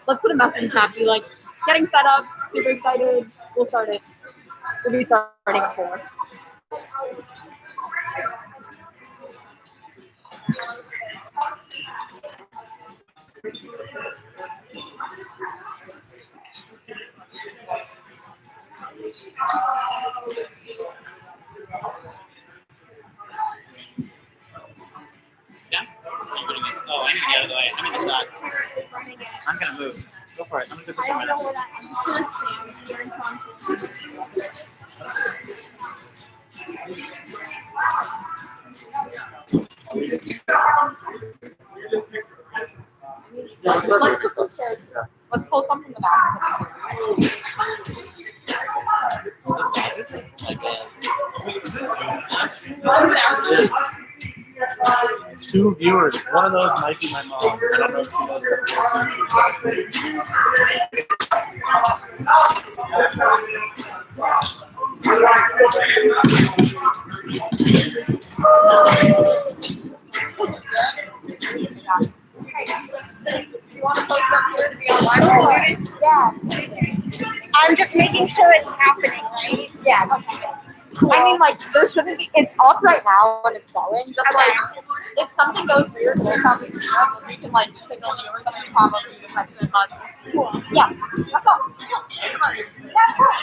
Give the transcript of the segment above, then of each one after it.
let's put a message in chat. Be like, getting set up, super excited. We'll start it. We'll be starting at 4. Yeah? Are you putting this? Oh, I need to get out of the way. I'm in the shot. I'm gonna move. Go for it. I'm gonna do this I one don't know minute. where that I'm just gonna stand here until I'm Let's put some chairs here. Let's pull some from the back. Two viewers. One of those might be my mom. I don't know if she You want to post up here to be online? yeah. I'm just making sure it's happening, right? Yeah. I mean, like, there shouldn't be. It's up right now and it's going. Just like, if something goes weird, we'll probably see it. We can like signal viewers and pop up and text it. But yeah, that's all. That's all.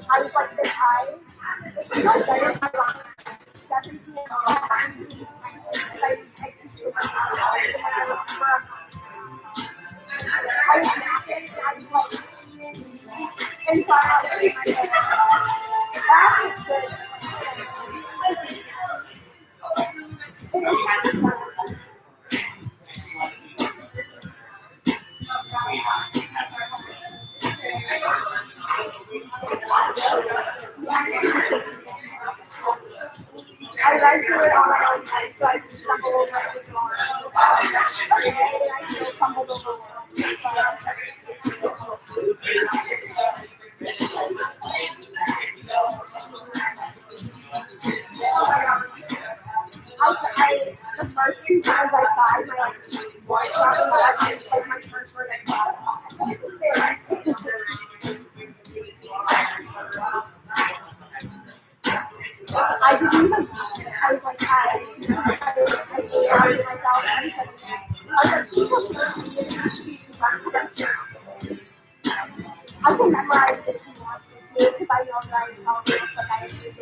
I was like, this eye. I ran through it on my own time, so I just stumbled over it. I just stumbled over the first 2 times I tried, my first word I I didn't even, I was like, I can memorize if she wants me to, because I know that I tell her, but I do it.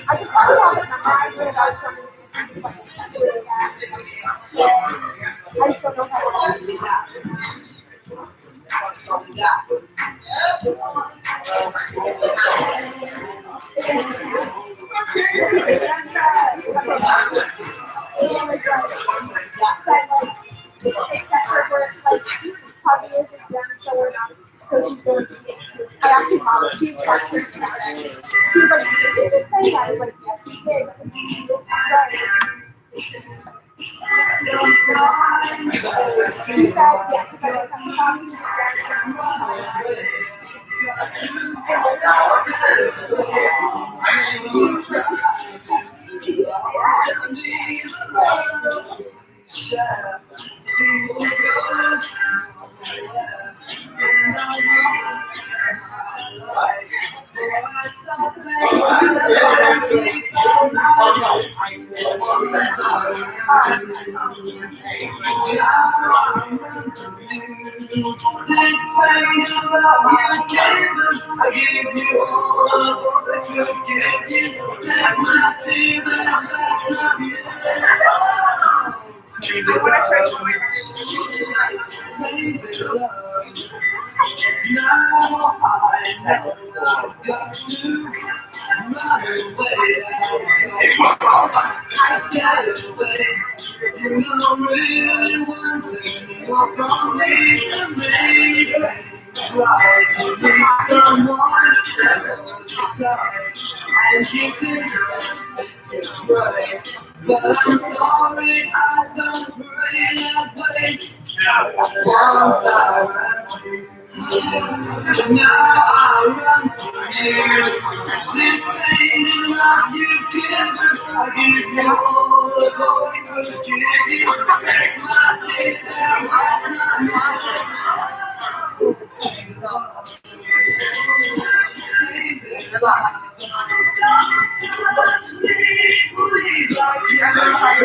I could probably have it memorized without something. I still don't have it. except for work, like, Tommy is exam, so we're not, so she's going to stay. I actually modeled, she was like, did you just say that? I was like, yes, you did. Right. He said, yeah, because I was talking to But I'm sorry I don't pray that way. I'm sorry. Now I run from you. This pain and love you've given, I give you all the glory could give you. Take my tears and wipe my mind. Don't touch me, please. I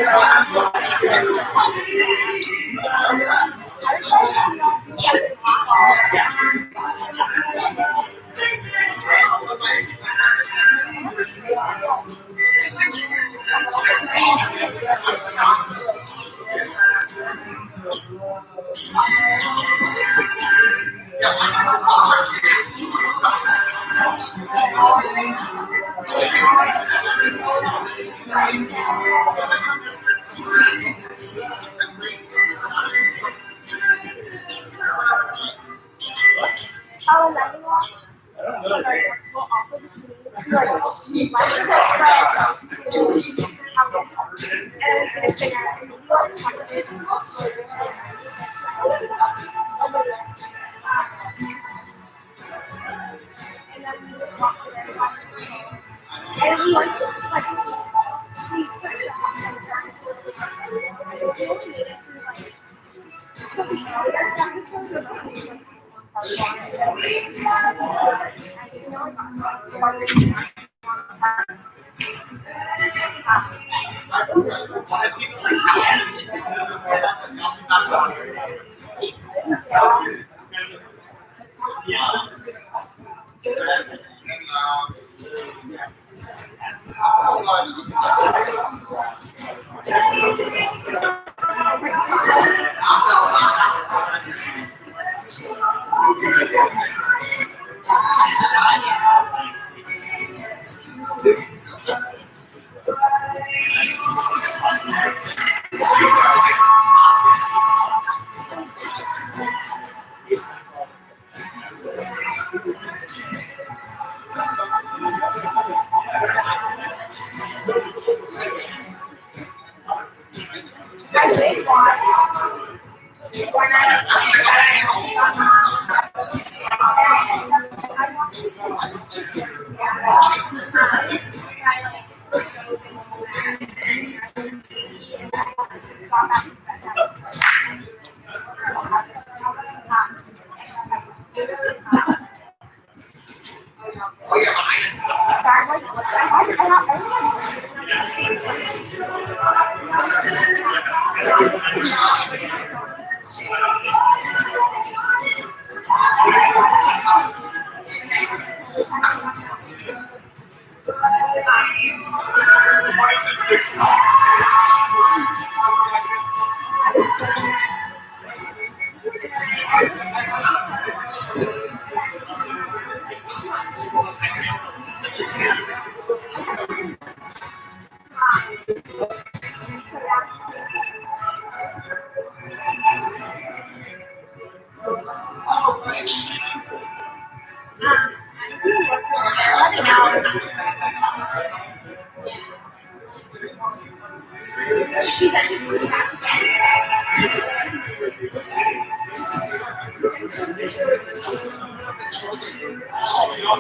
she said she would have to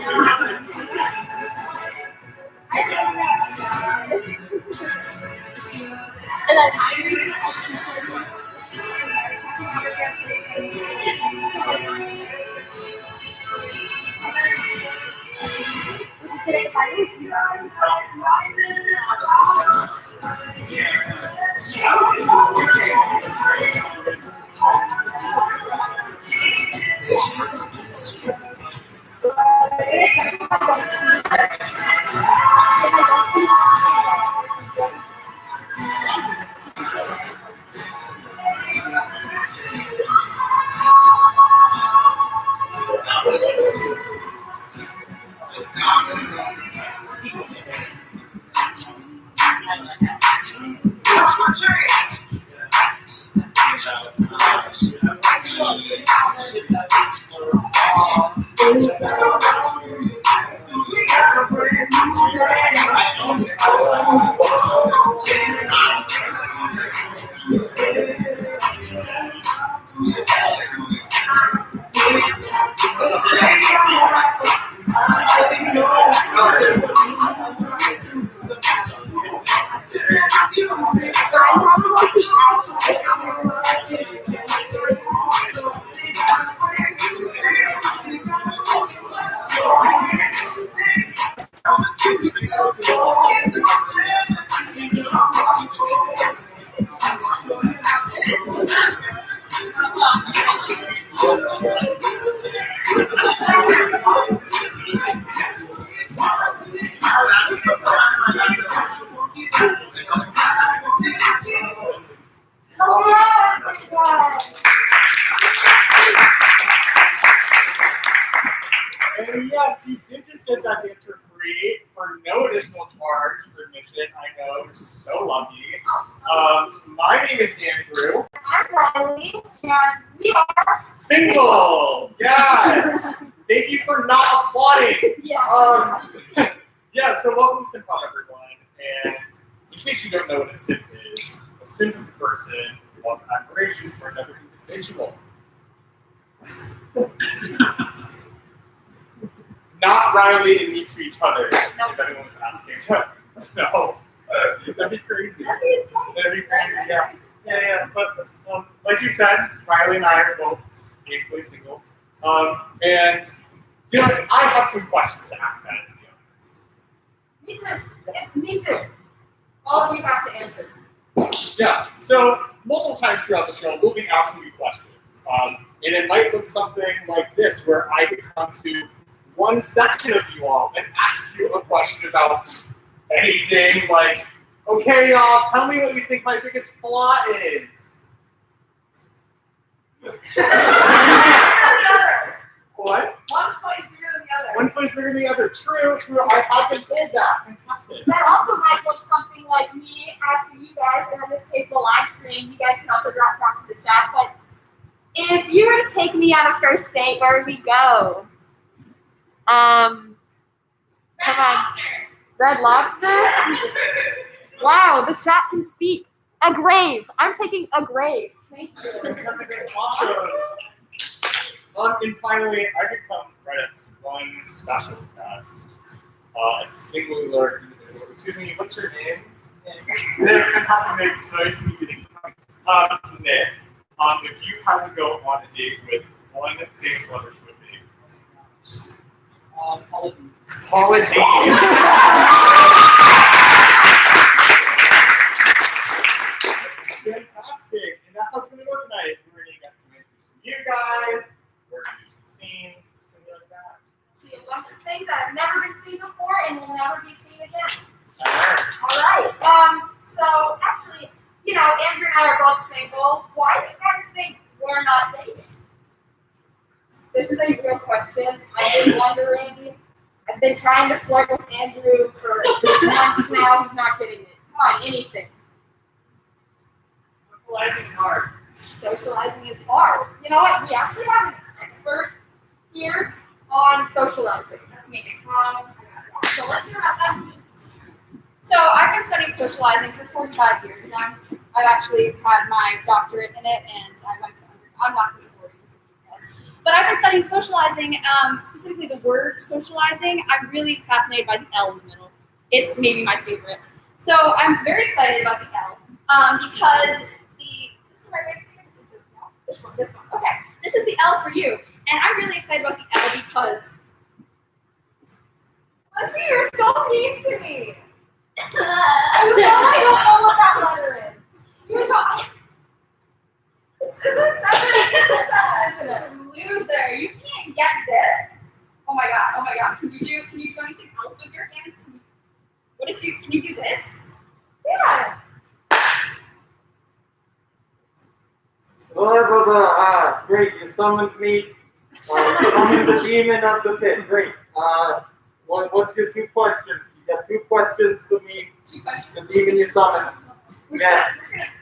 and then And yes, you did just get that gift for free for no additional charge for admission. I know, you're so lucky. My name is Andrew. I'm Riley, and we are Single! Yeah! Thank you for not applauding. Yeah, so welcome to SIMProv, everyone. And in case you don't know what a simp is a person with admiration for another individual. Not Riley and me to each other, if anyone's asking. No. That'd be crazy. That'd be crazy, yeah. Yeah. But like you said, Riley and I are both gainfully single. And you know, I have some questions to ask Matt, to be honest. Me too. All of you have to answer. Yeah, so multiple times throughout the show, we'll be asking you questions. And it might look something like this, where I could come to one section of you all and ask you a question about anything like, okay, y'all, tell me what you think my biggest flaw is. What? One foot is bigger than the other. One foot is bigger than the other. True. I have been told that. Fantastic. That also might look something like me asking you guys, and in this case, the live stream. You guys can also drop props in the chat. But if you were to take me on a first date, where would we go? Come on. Red Lobster? Wow, the chat can speak. A grave. I'm taking a grave. Thank you. Fantastic. Awesome. And finally, I could come right up to one special guest. A singular individual. Excuse me, what's your name? Nick. Fantastic, Nick. So nice to meet you. Nick, if you had to go on a date with one famous celebrity, who would it be? Paula D. Fantastic. And that's how it's going to go tonight. We're going to get some answers from you guys. We're going to do some scenes. It's going to be like that. See a bunch of things that have never been seen before and will never be seen again. All right. So actually, you know, Andrew and I are both single. Why do you guys think we're not dating? This is a real question. I've been wondering. I've been trying to flirt with Andrew for months now. He's not getting it. Come on, anything. Socializing is hard. Socializing is hard. You know what? We actually have an expert here on socializing. That's me. So let's hear about that. So I've been studying socializing for 45 years now. I've actually had my doctorate in it, and I went to I'm not going to bore you with the details. But I've been studying socializing, specifically the word socializing. I'm really fascinated by the L in the middle. It's maybe my favorite. So I'm very excited about the L because is this the right way for you? This is this one. Okay, this is the L for you, and I'm really excited about the L because. Lindsay, you're so mean to me. I don't know what that letter is. You know, it's a 7, isn't it? Loser, you can't get this. Oh my god. Can you do anything else with your hands? Can you do this? Yeah. Blah, blah, blah. Great, you summoned me. You summoned the demon of the pit. Great. What's your 2 questions? You got 2 questions to me. 2 questions. The demon you summoned. We're Yeah.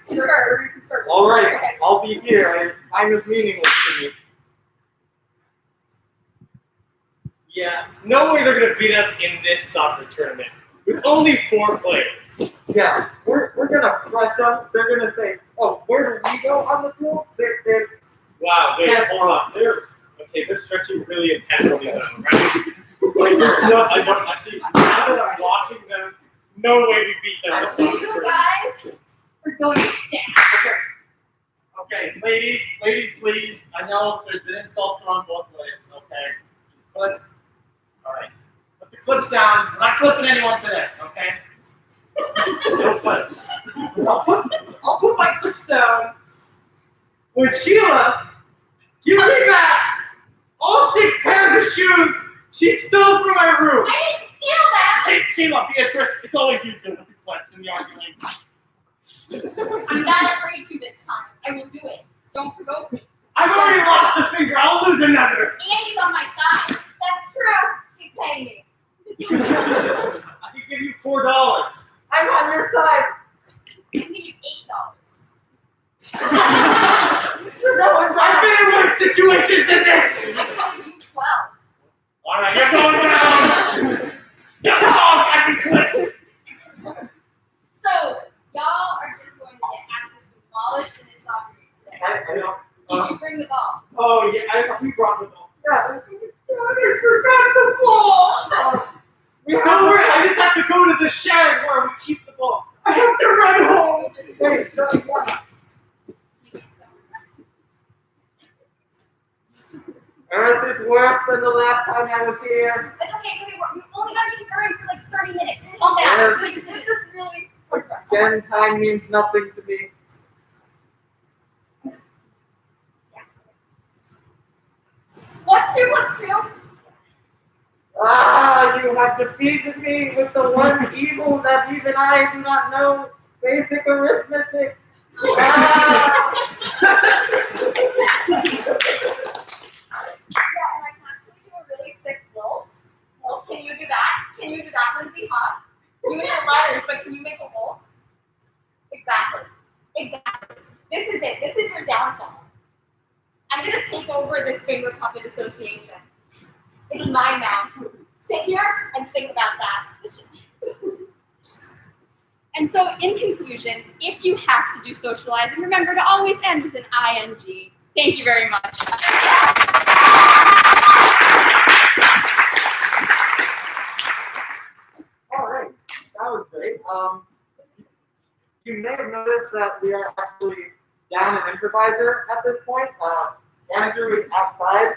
gonna confer. All right, Okay. I'll be here. Time is meaningless to me. Yeah, no way they're gonna beat us in this soccer tournament with only 4 players. Yeah, we're gonna crush them. They're gonna say, "Oh, where do we go on the field?" They're Wow, wait, hold on. They're stretching really intensely though, right? Like there's no, I don't actually. Now that I'm watching them, no way we beat them. in the So soccer you tournament. guys are going down. Okay, ladies, please. I know there's been insults on both ways. Okay, just put. All right, put the clips down. We're not clipping anyone today. Okay. No clips. I'll put my clips down when Sheila gives me back all 6 pairs of shoes she stole from my room. I didn't steal that. Sheila, Beatrice, it's always you two with the clips and the arguing. I'm not afraid to this time. I will do it. Don't provoke me. I've already lost a finger. I'll lose another. Andy's on my side. That's true. She's paying me. I can give you $4. I'm on your side. I can give you $8. You're going I've down. been in worse situations than this. I told you 12. All right, you're going down. That's all I've been clipped. So y'all are just going to get absolutely demolished in this soccer game today. I don't. Did you bring the ball? Oh yeah, we brought the ball. Yeah, I forgot the ball. Don't worry, I just have to go to the shed where we keep the ball. I have to run home. We'll just do warm-ups. Earth is worse than the last time I was here. It's okay. We've only been conferring for like 30 minutes. Calm down. Yes. This is really Again, time means nothing to me. What's 2 plus 2? Ah, you have defeated me with the one evil that even I do not know. Basic arithmetic. Ah. Yeah, and I can actually do a really sick wolf. Well, can you do that? Can you do that, Lindsay? Huh? You and your letters, but can you make a wolf? Exactly. This is it. This is your downfall. I'm gonna take over this finger puppet association. It's mine now. Sit here and think about that. And so, in conclusion, if you have to do socializing, remember to always end with an ing. Thank you very much. All right, that was great. You may have noticed that we are actually down an improviser at this point. Andrew is outside.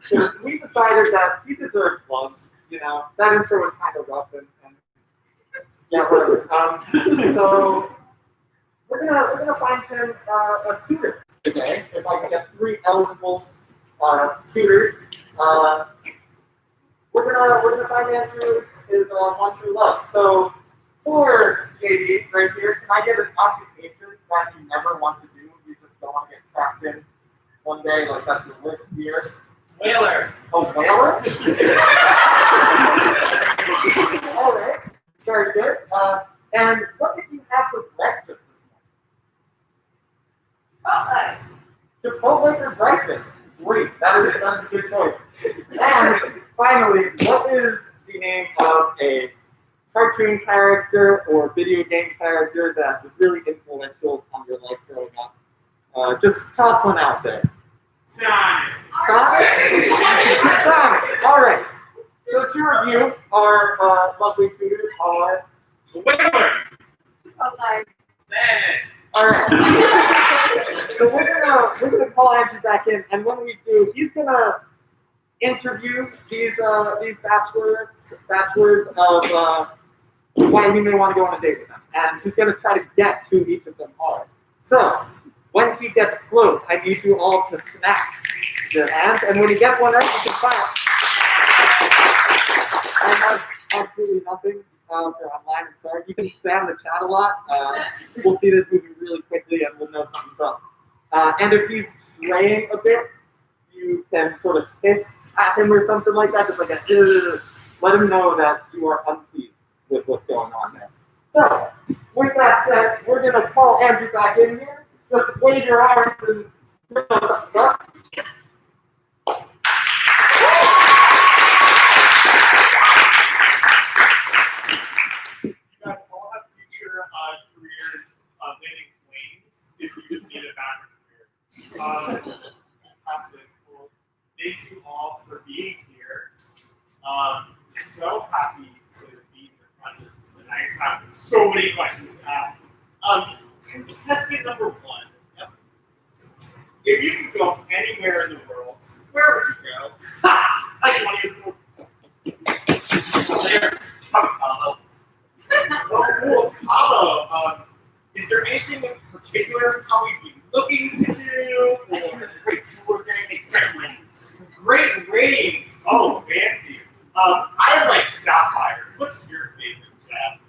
Because we decided that he deserved love. You know, that intro was kind of rough and yeah, whatever. So we're gonna find him a suitor today. If I can get 3 eligible suitors, we're gonna find Andrew his one true love. So for JD right here, can I get an occupation that you never want to do? You just don't want to get trapped in one day, like that's your list here. Whaler. Oh, whaler? All right, very good. And what did you have for breakfast this morning? Chipotle for breakfast. Great, that's a good choice. And finally, what is the name of a cartoon character or video game character that was really influential on your life growing up? Just toss one out there. Sonic. Sonic? Sonic. All right. So two of you, our lovely suitors, are. Wiggler. Okay. All right. So we're gonna call Andrew back in, and when we do, he's gonna interview these bachelors of why he may want to go on a date with them, and he's gonna try to guess who each of them are. So when he gets close, I need you all to snap your hands, and when you get one right, you can clap. I have absolutely nothing for online. I'm sorry. You can spam the chat a lot. We'll see this moving really quickly, and we'll know something's up. And if he's straying a bit, you can sort of hiss at him or something like that, just like a let him know that you are unpleased with what's going on there. So, with that said, we're going to call Andrew back in here. Just wave your arms and know something's up. You guys all have future careers landing planes if you just need a backup career. Fantastic. Well, thank you all for being here. So happy to be in your presence, and I just have so many questions to ask. Contestant number one. Yep. If you could go anywhere in the world, where would you go? I want you to go there. Cabo. Oh, cool, Cabo. Is there anything in particular how we'd be looking to do? I think it's a great tour there. Makes great wings. Great ratings. Oh, fancy. I like sapphires. What's your favorite gem?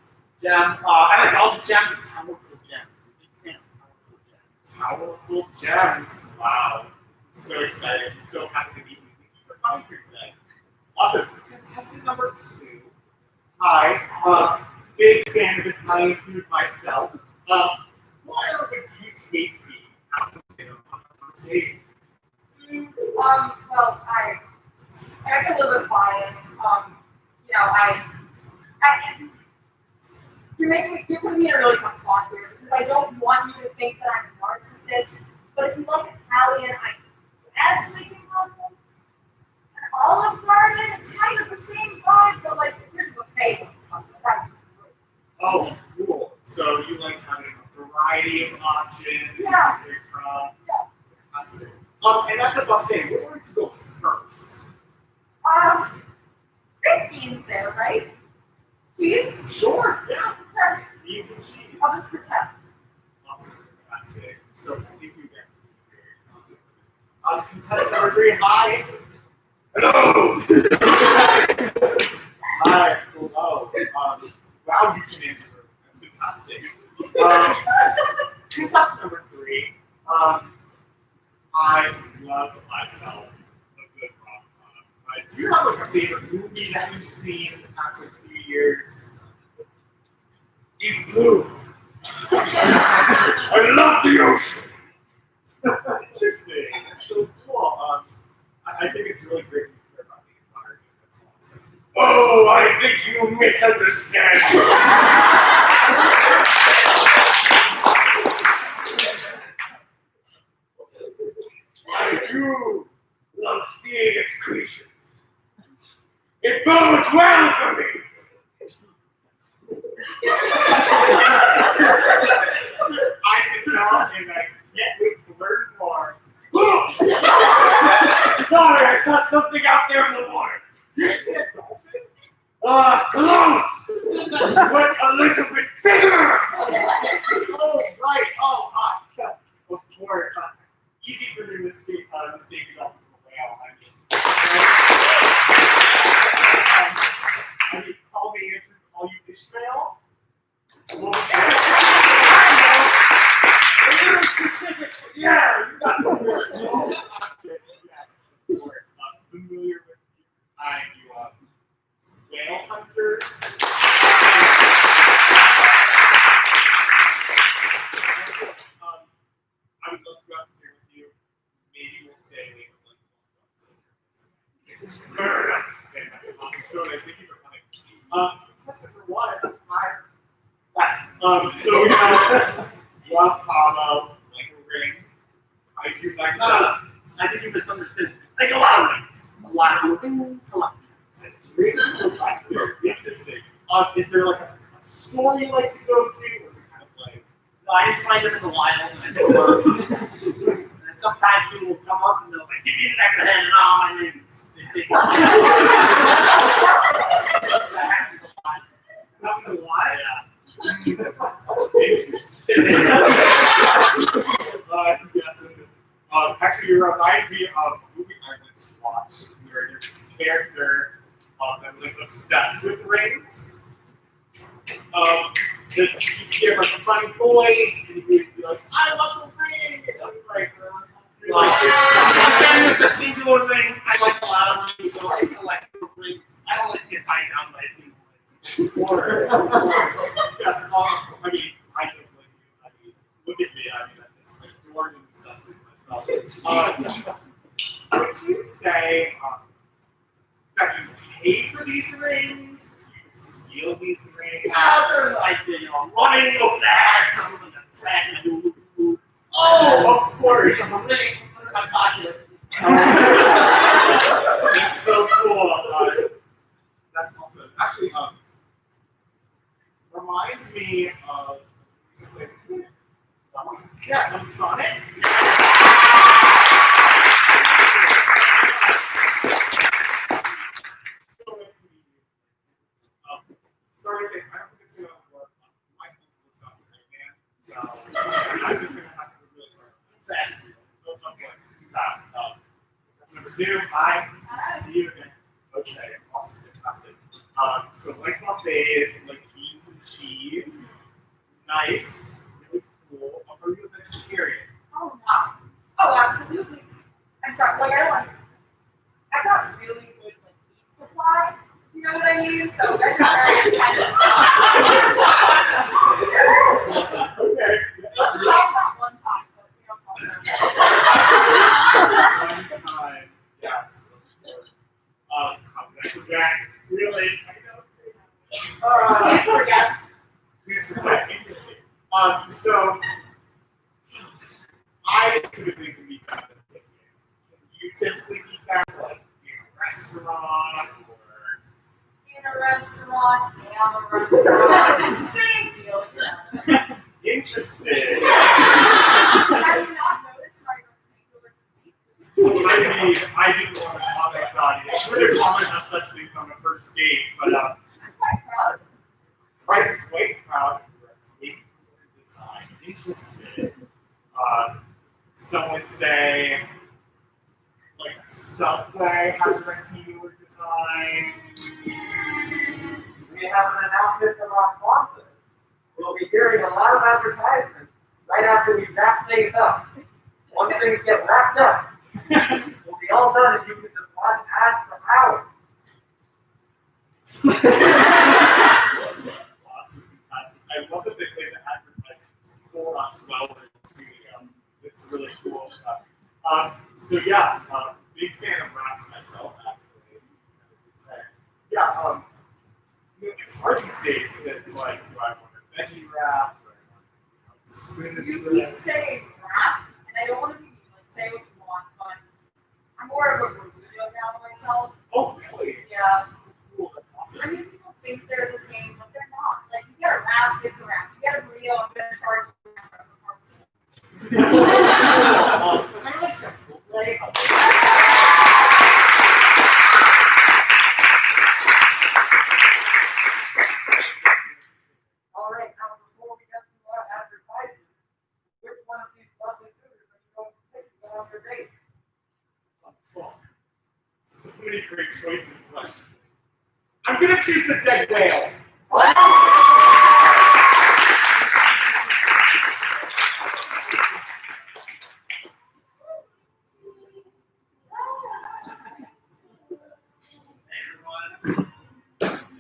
Gem. I like all the gems. Powerful gems. Big fan of Powerful gems. Wow. So excited. I'm so happy to meet you. Thank you for coming here today. Awesome. Contestant number two. Hi. Big fan of Italian food myself. Where would you take me out to dinner on a date? Well, I get a little bit biased. You know, you're putting me in a really tough spot here because I don't want you to think that I'm a narcissist. But if you like Italian, I guess we can go to an Olive Garden. It's kind of the same vibe, but like if there's a buffet or something, that'd be great. Oh, cool. So you like having a variety of options Yeah. to pick from? Yeah. Fantastic. And at the buffet, where would you go first? Baked beans there, right? Cheese? Sure, yeah. Sure. Beans and cheese. I'll just pretend. Awesome. Fantastic. So thank you again for being here. Contestant number three, hi. Hello. Hi. Hello. Wow, you can answer. That's fantastic. Contestant number three, I love myself a good rom-com. Do you have like a favorite movie that you've seen in the past like few years? Deep Blue. I love the ocean. Interesting. That's so cool. I think it's really great to hear about the environment. That's awesome. Oh, I think you misunderstand. I do love seeing its creatures. It bodes well for me. I can tell, and I can't wait to learn more. Sorry, I saw something out there in the water. Did you see a dolphin? Close, but a little bit bigger. Oh, right. Oh, of course. Easy for me to mistake a dolphin for a whale. Call me Andrew, call you Ishmael. Well, a little specific. Yeah, you got this word. Oh, fantastic. Yes, of course. Familiar with you whale hunters. I would love to go out here with you. Maybe we'll stay away from like fair enough. Fantastic. Awesome. So nice. Thank you for coming. Contestant number one. So we have love Pablo, like a ring. I do myself. I think you misunderstood. Like a lot of rings. A lot of ring collectors. Ring collector. Interesting. Is there like a store you like to go to? Or is it kind of like? No, I just find them in the wild and I think about them. And sometimes people will come up and they'll like, give me the back of the head and all my rings. They think, that happens a lot. That was a lot? Yeah. Interesting. Yes, this is. Actually, you remind me of a movie I went to watch where there's this character that was like obsessed with rings. That he'd hear like a funny voice, and he would be like, "I love the ring," and I'm like, Again, with a singular ring, I like a lot of rings. I like collective rings. I don't like to get tied down by a single ring. Of course. Yes, I mean, I don't blame you. I mean, look at me. I mean, I'm just like bored and obsessed with myself. Would you say that you pay for these rings? Do you steal these rings? They're like, running real fast. I'm going to track and do. Oh, of course. I'm a ring. Put it in my pocket. That's so cool. That's awesome. Actually, reminds me of from Sonic. Sorry to say, I don't think it's gonna work. My phone was not right, man. So I'm just gonna have to be really sorry. Fast. Too fast. That's number 2. Hi. See you again. Okay. Awesome. Fantastic. So like buffets, like beans and cheese. Nice. Really cool. Are you a vegetarian? Oh no. Oh, absolutely. I'm sorry. Like I got really good like meat supply. You know what I mean? So vegetarian kind of. Okay. Besides that one time, but we don't talk about One time. Yes, of course. How could I forget? Really? I know. Please forget. Please forget. Interesting. So I typically can be found in the You typically be found like in a restaurant or In a restaurant, down a restaurant, same deal. Yeah. interesting. Have you not noticed my rectangular physique? I mean, I didn't want to comment on it. It's really common on such things on the first date, but I'm quite proud. I'm quite proud of your rectangular design. Interesting. Some would say, like, Subway has a rectangular design. We have an announcement from our sponsors. We'll be hearing a lot of advertisements right after we wrap things up. Once things get wrapped up, we'll be all done and you can just watch ads for hours. Awesome, fantastic. I love that they play the advertisements for us while we're in the studio. It's really cool. So yeah, big fan of wraps myself, actually. Yeah, it's hard these days because it's like, do I want a veggie wrap? Do I want spinach You wrap? keep saying rap, and I don't want to be mean, like say what you want, but I'm more of a burrito now myself. Oh, really? Yeah. Cool, that's awesome. I mean, people think they're the same, but they're not. Like, you get a wrap, it's a wrap. You get a burrito, I'm going to charge you for the I like Chipotle. All right, now before we get to our advertisements, which one of these lovely fooders are you going to take to go on your date? Oh, so many great choices left. I'm gonna choose the dead whale. What?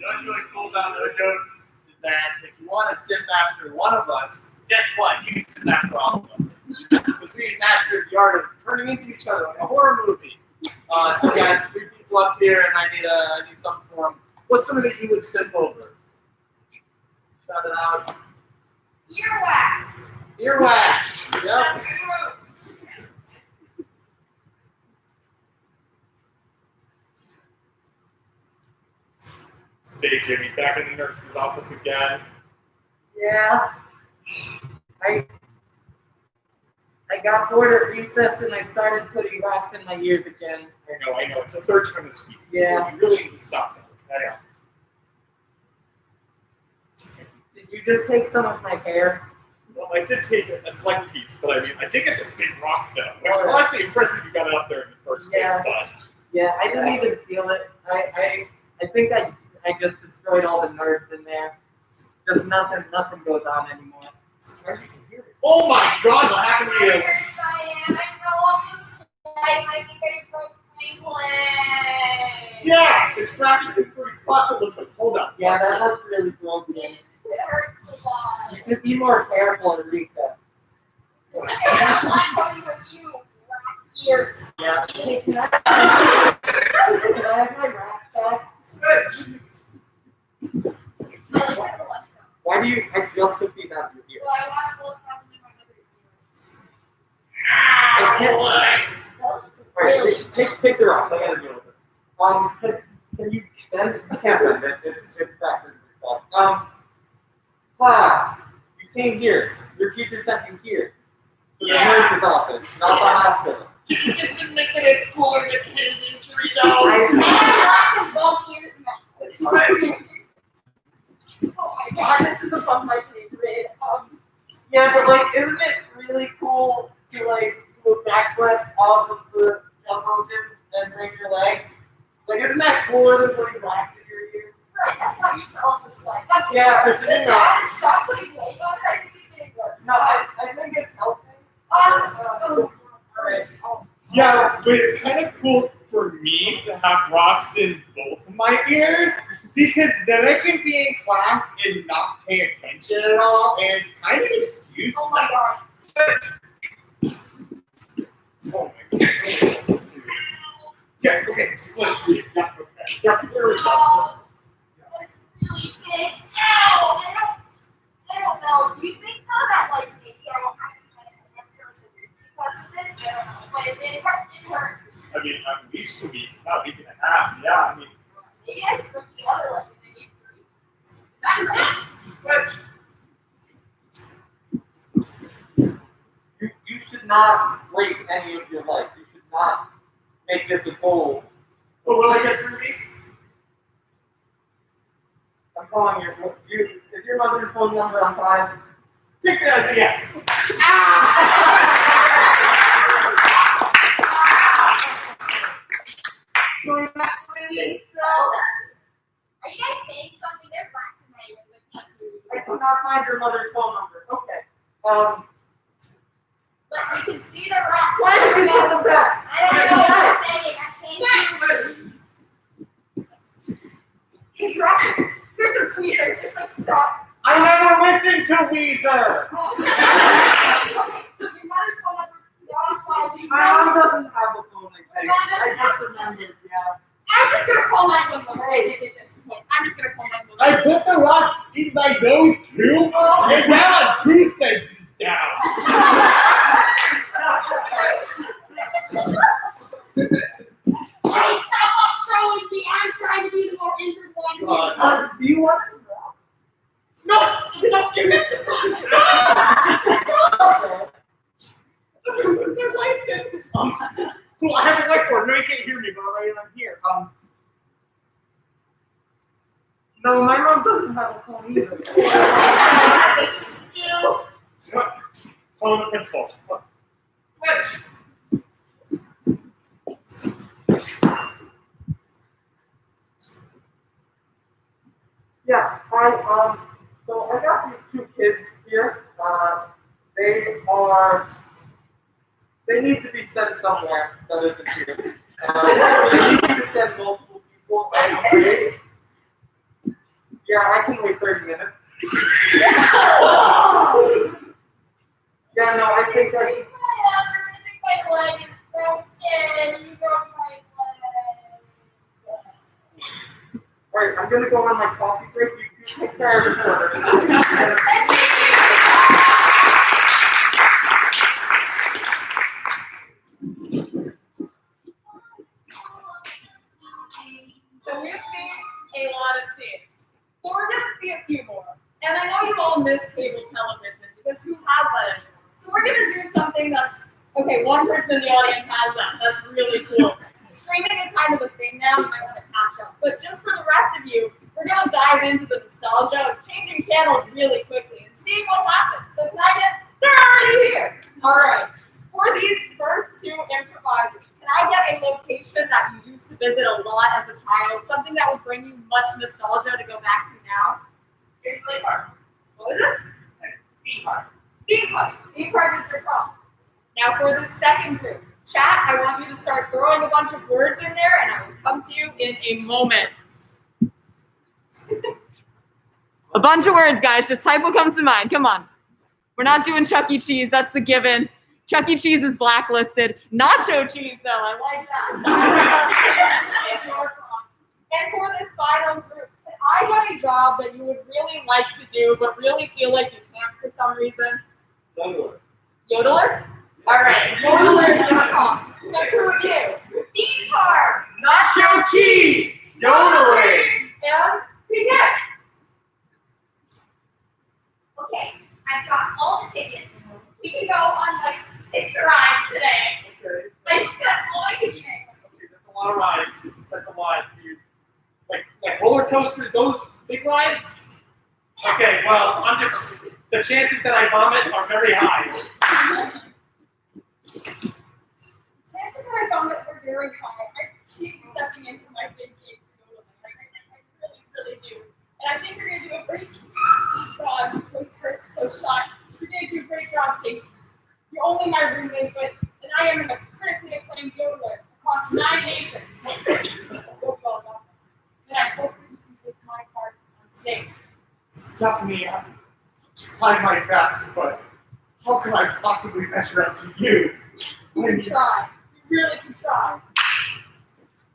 What's really cool about no jokes is that if you want to simp after one of us, guess what? You can simp after all of us. Because we mastered the art of turning into each other like a horror movie. So we got 3 people up here, and I need something for them. What's something that you would simp over? Shout it out. Earwax. Earwax. Yep. Say, Jimmy, back in the nurse's office again. Yeah. I got bored at recess and I started putting rocks in my ears again. I know. It's the third time this week. Yeah. You really need to stop that. I know. Did you just take some of my hair? Well, I did take a slight piece, but I mean, I did get this big rock though, which is honestly impressive you got it up there in the first place. But Yeah, I didn't even feel it. I think I just destroyed all the nerves in there. Just nothing goes on anymore. surprised you can hear it. Oh my God! What happened to you? I fell off the slide. I think I broke my leg. Yeah, it's fractured in 3 spots. It looks like. Hold up. Yeah, that looks really broken. It hurts a lot. You should be more careful in recess. I'm not coming from you. Ears. Yeah. Hey, can I have my wrap back? Why do you? I just took these out of your ear. Well, I want to look at my other ear. Alright, take the rocks. I gotta deal with this. Can you bend? You can't bend it. It's backwards. You came here. Your teacher sent you here. To the nurse's office, not the hospital. Can you just admit that it's cooler than his injury, though? I have some bump ears now. Oh my God, this is above my pay grade. Yeah, but like, isn't it really cool to like do a backflip off of the jump rope and bring your leg? Like, isn't that cooler than putting rocks in your ear? Right, that's how you fell off the slide. Yeah, Sit down and stop putting weight on it. I think it's getting worse. No, I think it's healthy. Alright. Yeah, but it's kind of cool for me to have rocks in both of my ears because then I can be in class and not pay attention at all, and it's kind of an excuse. Oh my gosh. Oh my God. Yes, okay, split it. Yeah, okay. Yeah, there we go. Oh, that's really big. Ow! I don't know. Do you think though that like maybe I don't have to kind of because of this? I don't know. But it hurts. I mean, at least a week, not a week and a half. Yeah, I mean, Maybe I should put the other leg in maybe 3 weeks. Is that right? You should not break any of your legs. You should not make this a goal. but will I get 3 weeks? I'm calling is your mother's phone number on 5? Take that as a yes. So is that really so? Are you guys saying something? There's rocks in my ears. I can't hear you. I could not find your mother's phone number. Okay. But we can see the rocks. Why did you get them back? I don't know what you're saying. I can't hear you. These rocks. There's some tweezers. Just like stop. I never listened to Weezer. Okay, so your mother's phone number. My mom doesn't have a phone like that. Your mom doesn't I have just a phone. remembered, yeah. I'm just gonna call 911 at this point. I'm just gonna call 911. I put the rocks in my nose too, and now I'm 2 senses down. Hey, stop showing me. I'm trying to be the more injured one. Do you want some rocks? No, don't give it to me. No. I'm gonna lose my license. Cool, I have a whiteboard. No, you can't hear me, but I'm here. No, my mom doesn't have a phone either. Call the principal. Switch. Yeah, so I got these 2 kids here. They need to be sent somewhere that isn't here. They need to send multiple people. Yeah, I can wait 30 minutes. Yeah, no, I think that. My leg is broken. You broke my leg. Alright, I'm gonna go on my coffee break. You take care of it. something that's, okay, one person in the audience has that. That's really cool. Streaming is kind of a thing now, you might want to catch up. But just for the rest of you, we're going to dive into the nostalgia of changing channels really quickly and seeing what happens. So can I get, they're already here. All right. For these first two improvisers, can I get a location that you used to visit a lot as a child? Something that would bring you much nostalgia to go back to now? Theme park. What was it? Theme park. Theme park. Theme park is your call. Now for the second group, chat, I want you to start throwing a bunch of words in there, and I will come to you in a moment. A bunch of words, guys. Just type what comes to mind. Come on. We're not doing Chuck E. Cheese. That's the given. Chuck E. Cheese is blacklisted. Nacho cheese, though. I like that. And for this final group, can I get a job that you would really like to do, but really feel like you can't for some reason? Yodeler. Yodeler? All right. Yodeler is your call. So to review, theme park, Nacho cheese. Yodeling. and begin. Okay, I've got all the tickets. We can go on like 6 rides today. Okay. Like, that's all I can get. That's a lot of rides. That's a lot. Like roller coaster, those big rides? Okay, well, the chances that I vomit are very high. Chances that I found it were very high. I keep stepping into my big game for yodeling. I really, really do. And I think you're going to do a great job. God, this hurts so shy. You're going to do a great job, Stacey. You're only my roommate, and I am a critically acclaimed yodeler across 9 nations. And I hope that you can take my part on stage. Stephanie, I tried my best, but how can I possibly measure up to you? You can try. You really can try.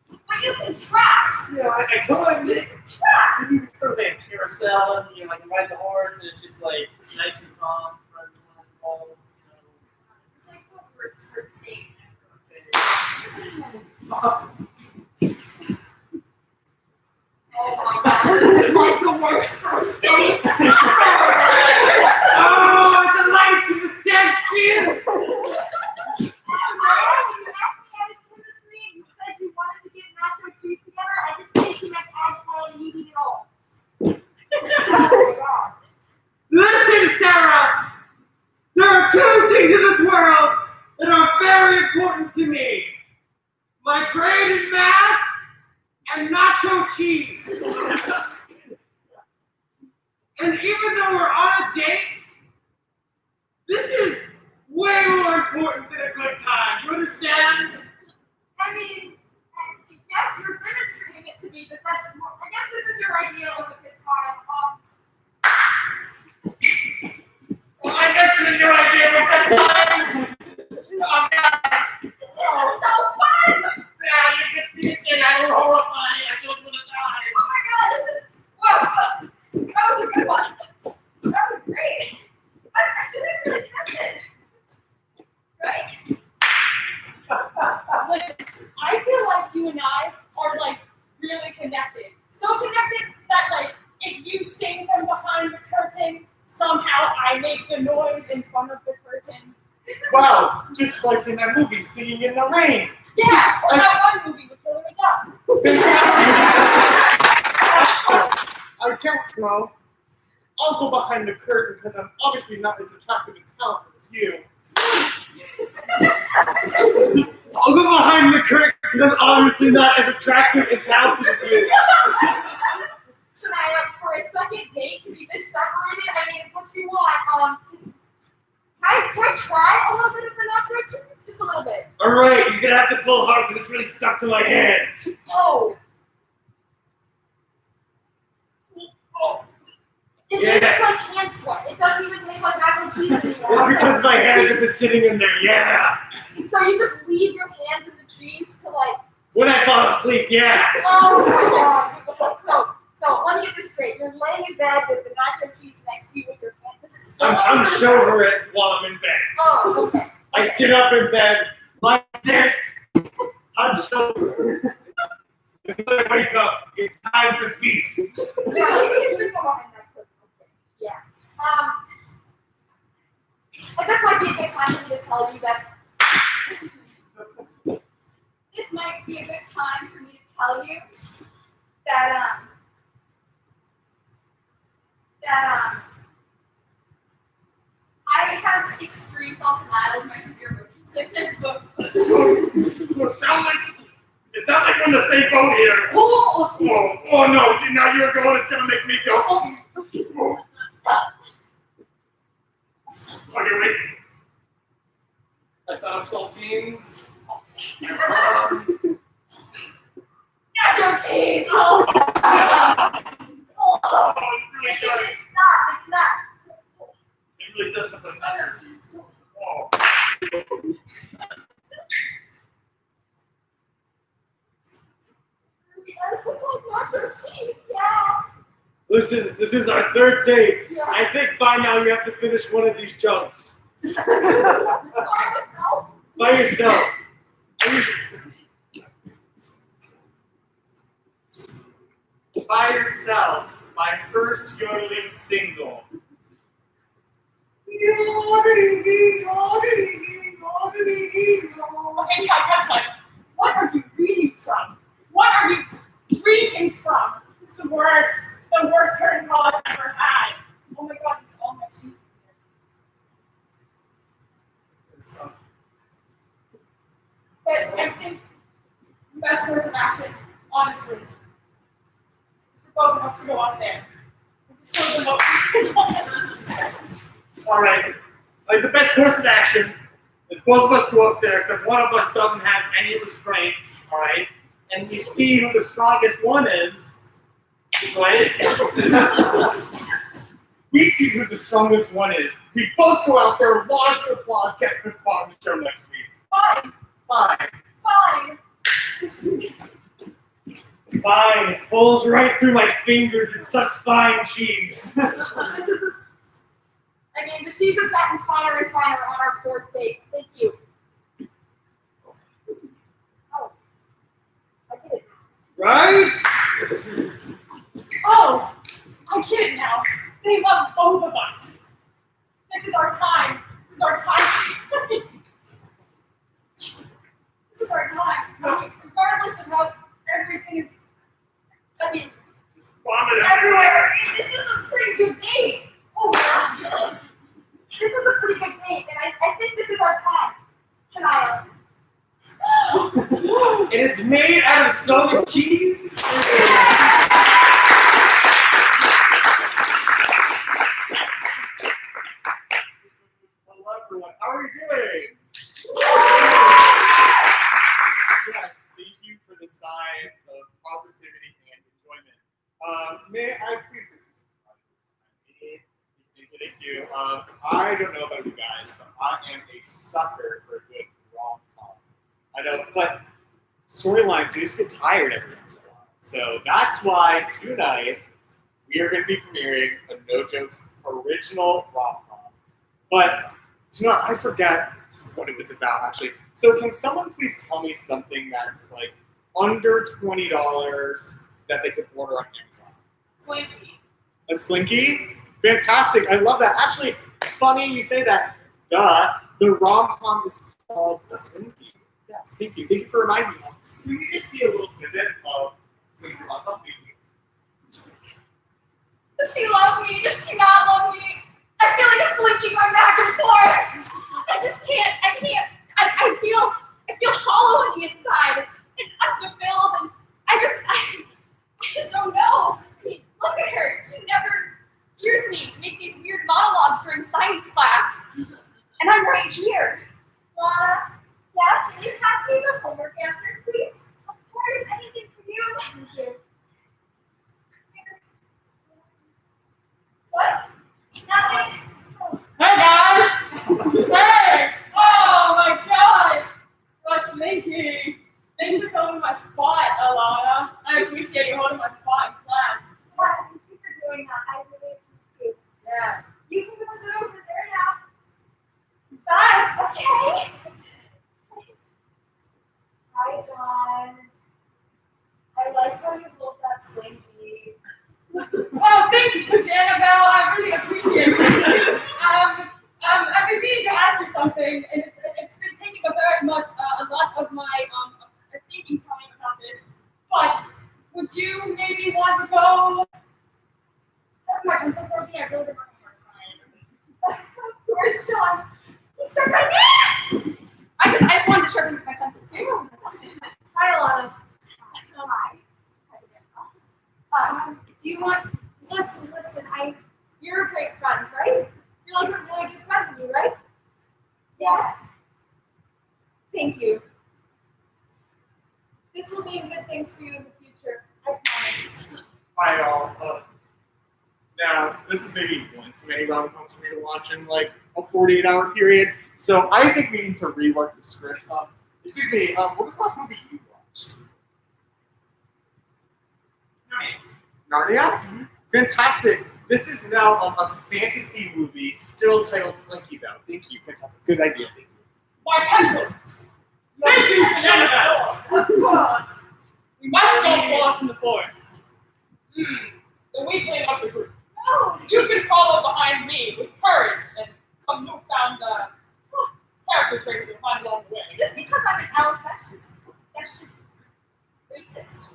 But you can try. Yeah, I could. You can try. Maybe you could throw that carousel and you like ride the horse and it's just like nice and calm for everyone involved, This is like the worst first date Oh my God, this is like the worst first date. Oh, the light to the senses! You asked me out of chemistry and you said you wanted to get nacho cheese together. I didn't think you meant alcohol and eating it all. Oh my God. Listen, Sarah! There are 2 things in this world that are very important to me. My grade in math and nacho cheese. And even though we're on a date, this is way more important than a good time. You understand? I mean, yes, you're demonstrating it to me, but that's more, I guess this is your idea of a good time. Well, I guess this is your idea of a good time. Oh, God. This is so fun! Yeah, you can say that. We're horrified. I don't want to die. Oh my God, this is, whoa, that was a good one. That was great. I feel like really connected. Right? Listen, I feel like you and I are like really connected. So connected that like if you sing from behind the curtain, somehow I make the noise in front of the curtain. Wow, just like in that movie, Singing in the Rain. Yeah, or that one movie with Hilary Duff. I guess so. I'll go behind the curtain because I'm obviously not as attractive and talented as you. I'll go behind the curtain because I'm obviously not as attractive and talented as you. Should I, for a second date, to be this separated? I mean, it's what you want. Can I try a little bit of the nacho cheese? Just a little bit. All right, you're gonna have to pull hard because it's really stuck to my hands. Oh. It Yeah. tastes like hand sweat. It doesn't even taste like nacho cheese anymore. It's because my hands have been sitting in there, yeah. So you just leave your hands in the cheese to like. When I fall asleep, yeah. Oh my God. So let me get this straight. You're laying in bed with the nacho cheese next to you with your hands. Does it smell I'm like hunched over it while I'm in bed. Oh, okay. I sit up in bed like this, hunched over. And when I wake up, it's time to feast. Yeah, maybe you should go behind that curtain. Okay. Yeah. Like, this might be a good time for me to tell you that. This might be a good time for me to tell you that I have extreme self-denial of my severe motion sickness, but It sounds like we're in the same boat here. Oh no! Now you're going. It's gonna make me go. Okay, wait. I thought of saltines. nacho cheese. Oh, it's just it's not. It really does something nacho cheese. Oh. That's like nacho cheese, yeah. Listen, this is our third date. Yeah. I think by now you have to finish one of these junks. By myself. By yourself. By yourself, my first yodeling single. Okay, cut. What are you reading from? What are you reading from? It's the worst curtain call I've ever had. Oh my god, these are all my shoes. But I think the best course of action, honestly, is for both of us to go out there. Just show them what All right. Like the best course of action is both of us go up there, except one of us doesn't have any restraints. All right, and we see who the strongest one is. Right? We see who the strongest one is. We both go out there, lots of applause, gets the spot on the show next week. Fine. Fine, it falls right through my fingers. It's such fine cheese. This is the cheese has gotten finer and finer on our fourth date. Thank you. Oh, I get it. Right? Oh, I get it now. They love both of us. This is our time. This is our time. This is our time. Regardless of how everything is, I mean, everywhere. This is a pretty good date. Oh, yeah. This is a pretty good date, and I think this is our time, Shania. And it's made out of solid cheese? Hello, everyone. How are we doing? Yes, thank you for the signs of positivity and enjoyment. May I please? Thank you. I don't know about you guys, but I am a sucker for a good rom-com. I know, but storylines, they just get tired every once in a while. So that's why tonight we are going to be premiering a No Jokes original rom-com. But tonight, I forgot what it was about, actually. So can someone please tell me something that's like under $20 that they could order on Amazon? Slinky. A Slinky? Fantastic. I love that. Actually, funny you say that. Duh. The rom-com is called Slinky. Yes, thank you. Thank you for reminding me. Can we just see a little snippet of Slinky rom-com? Does she love me? Does she not love me? I feel like it's linking my back and forth. I just can't. I feel hollow on the inside and unfulfilled, and I just don't know. I mean, look at her. She never hears me make these weird monologues during science class, and I'm right here. Lana, yes? Can you pass me the homework answers, please? Of course. Anything for you. Thank you. What? Nothing. Hey guys! Hey! Oh my god! What's Slinky? Thanks for holding my spot, Alana. I appreciate you holding my spot in class. Yeah, thank you for doing that. I really appreciate it. Yeah. You can go sit over there now. Bye. Okay. Hi, John. I like how you hold that Slinky. Oh, thanks, Annabelle. I really appreciate it. I've been and it's been taking a very much a lot of my thinking time about this. But would you maybe want to go? My pencil for me. I really don't know. Where's John? He said my name! I just wanted to sharpen my pencil too. Hi, Alana. Hi. Do you want, listen, you're a great friend, right? You're like a really good friend to me, right? Yeah. Thank you. This will mean good things for you in the future, I promise. Hi, all. Now, this is maybe one too many rom-coms for me to watch in like a 48-hour period, so I think we need to rework the script. Excuse me, what was the last movie you watched? Narnia? Mm-hmm. Fantastic. This is now a fantasy movie, still titled Slinky, though. Thank you. Fantastic. Good idea. Thank you. My pencil! Thank you, Annabelle! Of course. We must go forth in the forest. The weakling of the group. Oh, You can follow behind me with courage and some newfound character trait you'll find along the way. Is this because I'm an elf? That's just racist.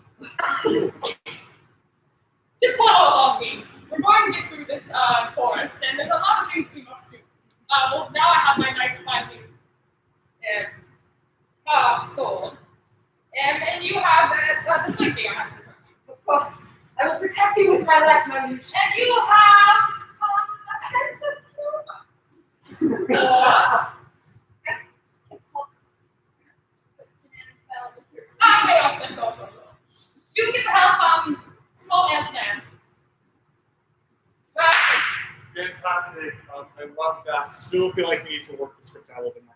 Just follow along me. We're going to get through this forest, and there's a lot of things we must do. Well, now I have my nice fighting sword, and you have the slinky I have to protect you. of course. I will protect you with my life, my liege. And you have a sense of humor. So. You get to help small ant-man. Fantastic. I love that. Still feel like we need to work the script out a little bit more.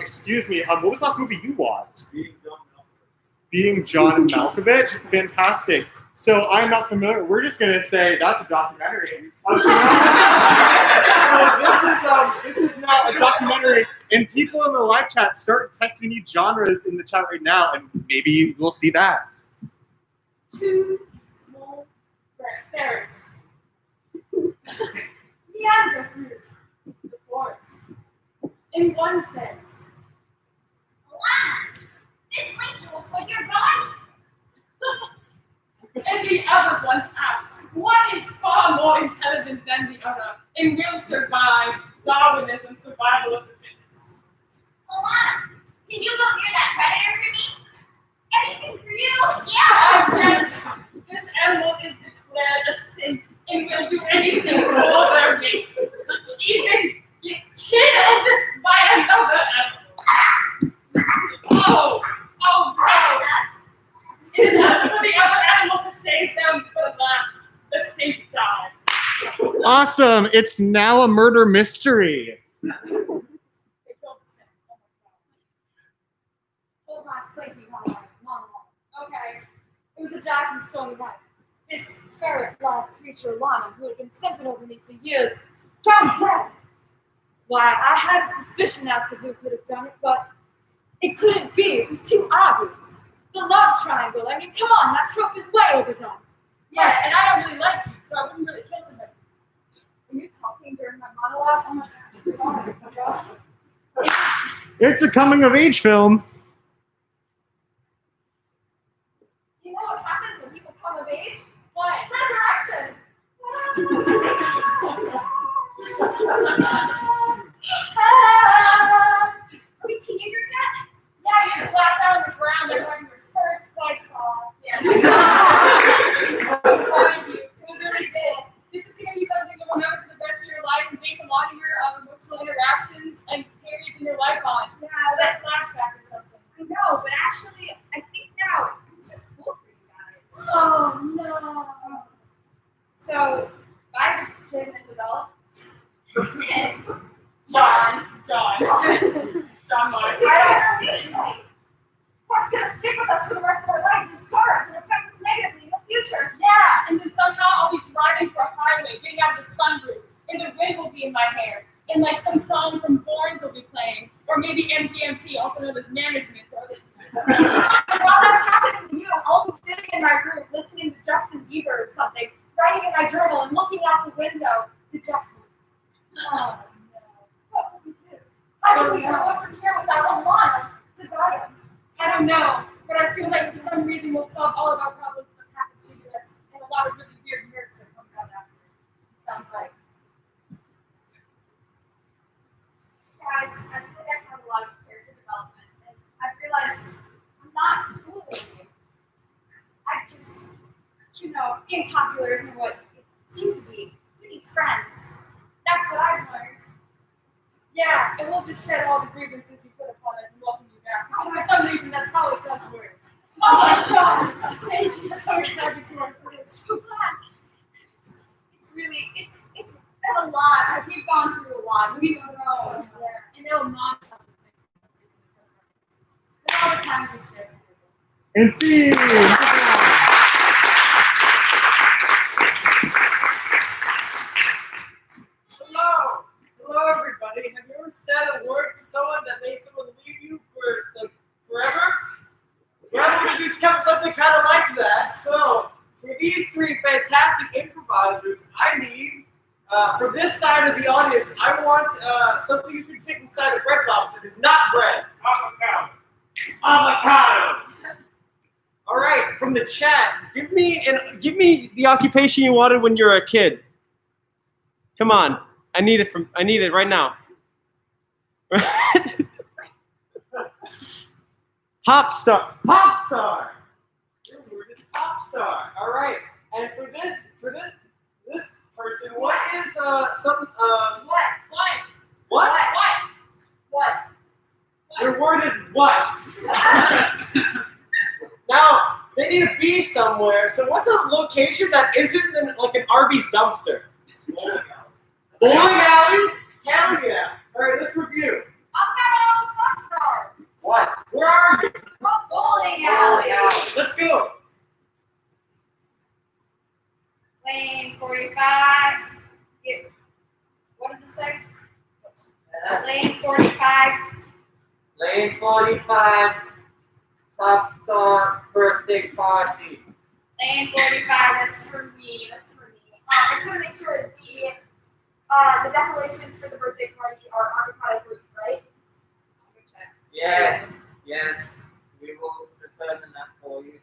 Excuse me, what was the last movie you watched? Being John Malkovich. Fantastic. So I'm not familiar. We're just gonna say that's a documentary. So this is now a documentary, and people in the live chat start texting me genres in the chat right now, and maybe we'll see that. 2 small ferrets meander through the forest. In one sense, Wow! This slinky looks like your body. and the other one acts. One is far more intelligent than the other and will survive Darwinism, survival of the fittest. Alana, can you go near that predator for me? Anything for you? Yeah! Yes, this animal is declared a simp and will do anything for their mate, even get killed by another animal. Oh no! It is up for the other animal to save them, but alas, the simp dies. Awesome! It's now a murder mystery. They killed the simp. Oh my God. Hold on, Slinky, okay. It was a dark and stormy night. This ferret-like creature, Lana, who had been simping over me for years, dropped dead. Why, I had a suspicion as to who could have done it, but it couldn't be. It was too obvious. The love triangle. I mean, come on, that trope is way overdone. Yeah, and I don't really like you, so I wouldn't really kill somebody. Were you talking during my monologue? Oh my God, I'm sorry. It's a coming-of-age film. You know what happens when people come of age? What? Resurrection! Are we teenagers yet? Yeah, you just blacked out on the ground and wearing your first white claw. Yeah. It was really good. This is going to be something you'll remember for the rest of your life and base a lot of your emotional interactions and periods in your life on. Yeah, Like flashback or something. I know, but actually, I think now it's too cool for you guys. oh no. So, bye, Jen and Isabella. And John Martin. That's gonna stick with us for the rest of our lives and scar us and affect us negatively in the future. Yeah, and then somehow I'll be driving for a highway, getting out of the sunroof, and the wind will be in my hair, and like some song from Borns will be playing, or maybe MGMT, also known as Management. While that's happening to you, I'll be sitting in my room listening to Justin Bieber or something, writing in my journal and looking out the window, dejected. Oh no. What will we do? I don't know what from here without Alana to guide us. I don't know, but I feel like for some reason we'll solve all of our problems with a pack of cigarettes and a lot of really weird nerds that comes out after it. Sounds right. Guys, I feel like I've had a lot of character development, and I've realized I'm not cool with you. I just, being popular isn't what it seemed to be. You need friends. That's what I've learned. Yeah, and we'll just shed all the grievances you put upon us and welcome you back. Because for some reason, that's how it does work. Oh my God! Thank you for coming back into our place. So glad. It's been a lot. We've gone through a lot. We've grown. And they'll not stop the things. All the times we've shared together. And see. Hello, everybody. Have you ever said a word to someone that made someone leave you for forever? Well, we're gonna do something kind of like that. So, for these three fantastic improvisers, I need, for this side of the audience, I want something you can stick inside a bread box that is not bread. Avocado. All right, from the chat, give me the occupation you wanted when you were a kid. Come on, I need it right now. Pop star. Your word is pop star. All right, and for this person, what is What? Your word is what? Now, they need to be somewhere. So what's a location that isn't like an Arby's dumpster? Bowling alley? Hell yeah. All right, let's review. Rockstar. What? Where are you? Bowling alley. Let's go. Lane 45. What does it say? Lane 45. Lane 45. Pop star birthday party. Lane 45. That's for me. I just want to make sure the declarations for the birthday party are avocado free, right? Let me check. Yes. We will determine that for you.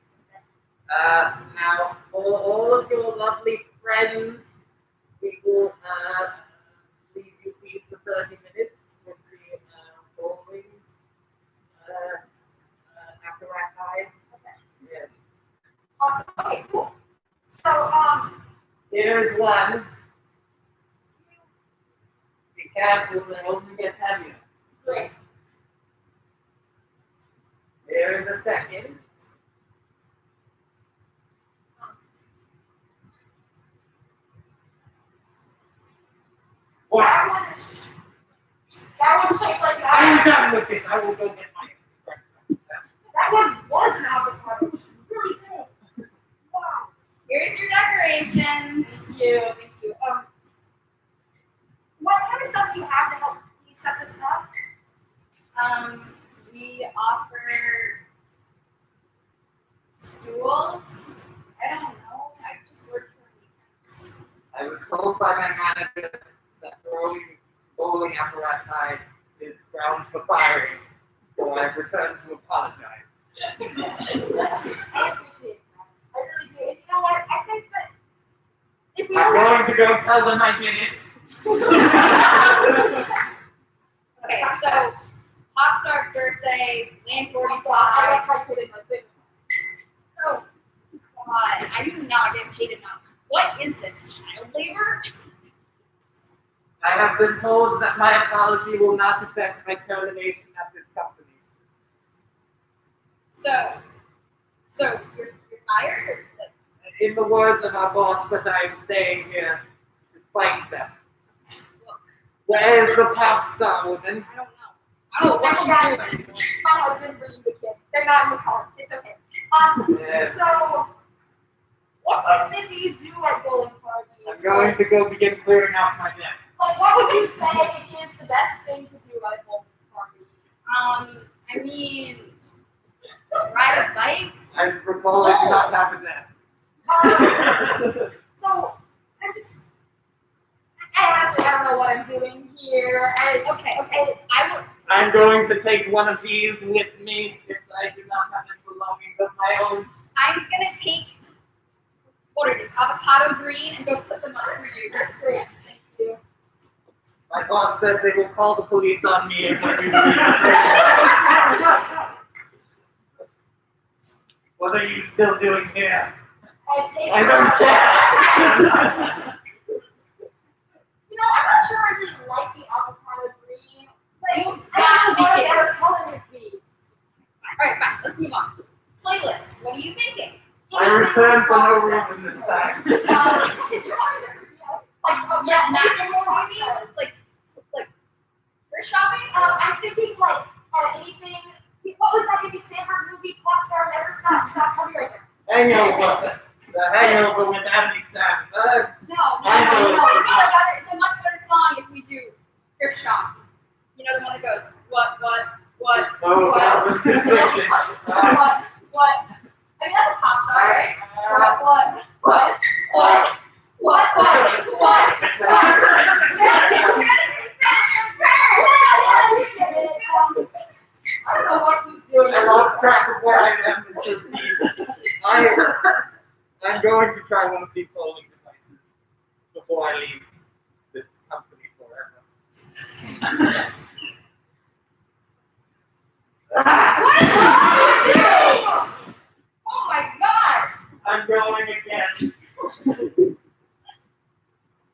Now, for all of your lovely friends, we will leave you please for 30 minutes with the bowling after our time. Okay. Yes. Awesome. Okay, cool. So, Here's one. Be careful, they only get heavier. great. Here's a second. Wow. That one's shaped like an I'm avocado. done with this. I will go get my That one was an avocado. It's really cool. Wow. Here's your decorations. Thank you. What kind of stuff do you have to help me set this up? We offer stools. I don't know. I just work for weekends. I was told by my manager that throwing bowling outside is grounds for firing, so I've returned to apologize. I appreciate that. I really do. And you know what? I think that if we I'm were going to go tell them I did it. okay, so Popstar birthday, Lane 45. I like how kidding like this. Oh God, I do not get paid enough. What is this, child labor? I have been told that my apology will not affect my termination at this company. So you're fired? Or like, In the words of our boss, but I'm staying here to fight them. Where's the pop star woman? I don't know. Oh, that's bad. My husband's bringing the kid. They're not in the car. It's okay. Yes. So what kind of thing do you do at bowling parties? I'm going to go begin clearing out my desk. Like, what would you say is the best thing to do at a bowling party? I mean, ride a bike. I recall I do not have a desk. So I honestly don't know what I'm doing here. Okay. I I'm going to take one of these with me if I do not have any belongings of my own. I'm gonna take what are these? Avocado green and go put them up for you. Just great. Thank you. My boss said they will call the police on me if I do this. What are you still doing here? I don't care. You know, I'm not sure I just like the avocado green. You got to be kidding. What color would be? Alright, fine. Let's move on. Playlist. What are you thinking? I returned for no reason this time. Yeah, nothing more maybe? Like thrift shopping? I'm thinking like anything. What was that movie? SIMProv movie? Popstar Never Stop Coming Right Now. Hangover. The Hangover with Andy Samberg. No. It's a much better song if we do thrift shop. You know the one that goes, what? Oh, what? that was conviction. What? I mean, that's a pop star, right? What? I don't know what he's doing. I lost track of where I am in terms of these. I'm going to try one of these polling devices before I leave this company forever. What is wrong with you? Oh my god! I'm going again.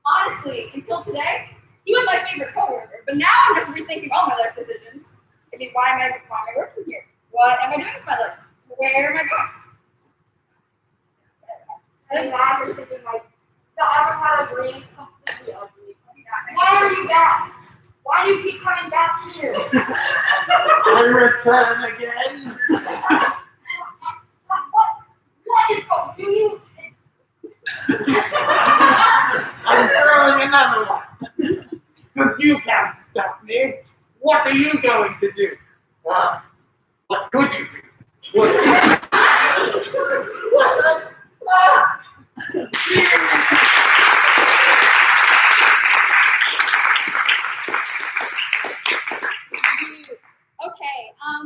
Honestly, until today, he was my favorite coworker. But now I'm just rethinking all my life decisions. I mean, why am I working here? What am I doing with my life? Where am I going? And now you're thinking like the avocado green, completely ugly. Why are you back? Why do you keep coming back here? I return again. What is going? Do you? I'm throwing another one. Because you can't stop me. What are you going to do? What could you do? Okay,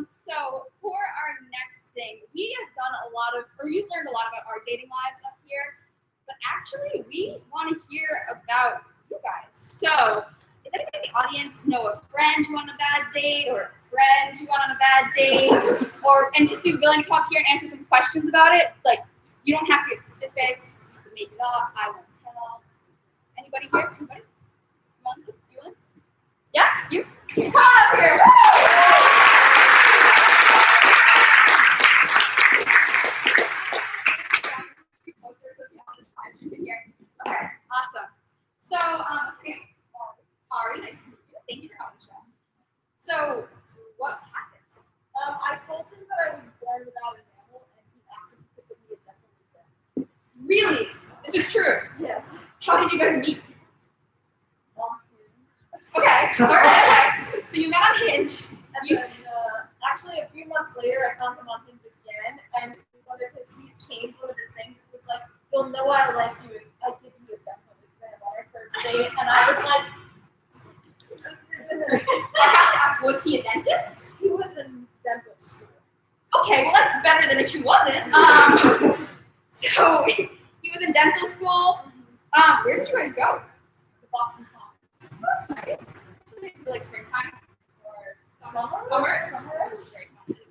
so for our next thing, we have done a lot of, or you've learned a lot about our dating lives up here, but actually we want to hear about you guys. So, does anybody in the audience know a friend who went on a bad date, or a friend who went on a bad date, and just be willing to come up here and answer some questions about it? Like, you don't have to get specifics, make it up, I won't tell. Anybody here? Anybody? You willing? Yeah, you? Come on up here. Okay, awesome. So, what's your name? Ari, nice to meet you. Thank you for coming on the show. So, what happened? I told him that I was born without an animal, and he asked if he could give me a dental exam. Really? This is true. Yes. How did you guys meet? Okay, all right, okay. So you met on Hinge. And then, actually, a few months later, I found him on Hinge again, and one of his, he changed one of his things. It was like, "You'll know I like you if I give you a dental exam on our first date," and I was like, I have to ask, was he a dentist? he was in dental school. Okay, well that's better than if he wasn't. So he was in dental school. Where did you guys go? The Boston Commons. That's nice. So nice to like springtime or Summer? Summer.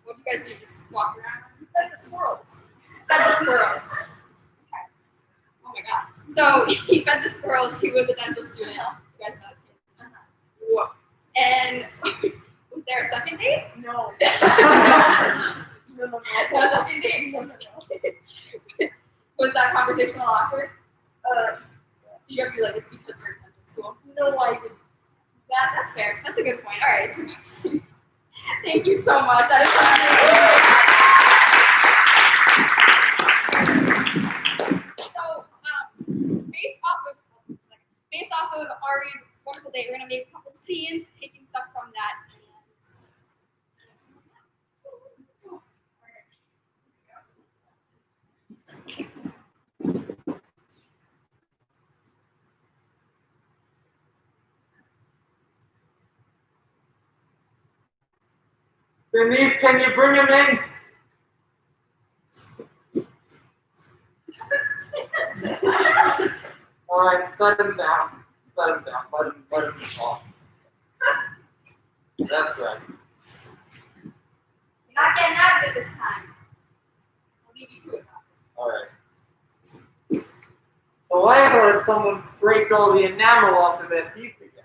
What did you guys do? Just walk around? We fed the squirrels. Fed the squirrels. Okay. Oh my god. So he fed the squirrels. He was a dental student. You guys met. Whoa. And was there a second date? No. No. No second date. No. Was that conversation a lot awkward? Did you ever be like, it's because we're in dental school? No, I didn't. That's fair. That's a good point. All right. So, thank you so much. That is so, based off of Ari's wonderful date, we're gonna make a couple scenes, taking stuff from that. Denise, can you bring him in? All right, set him down. Set him down. Let him talk. That's right. You're not getting out of it this time. I'll leave you to it. All right. So I heard someone scraped all the enamel off of their teeth again.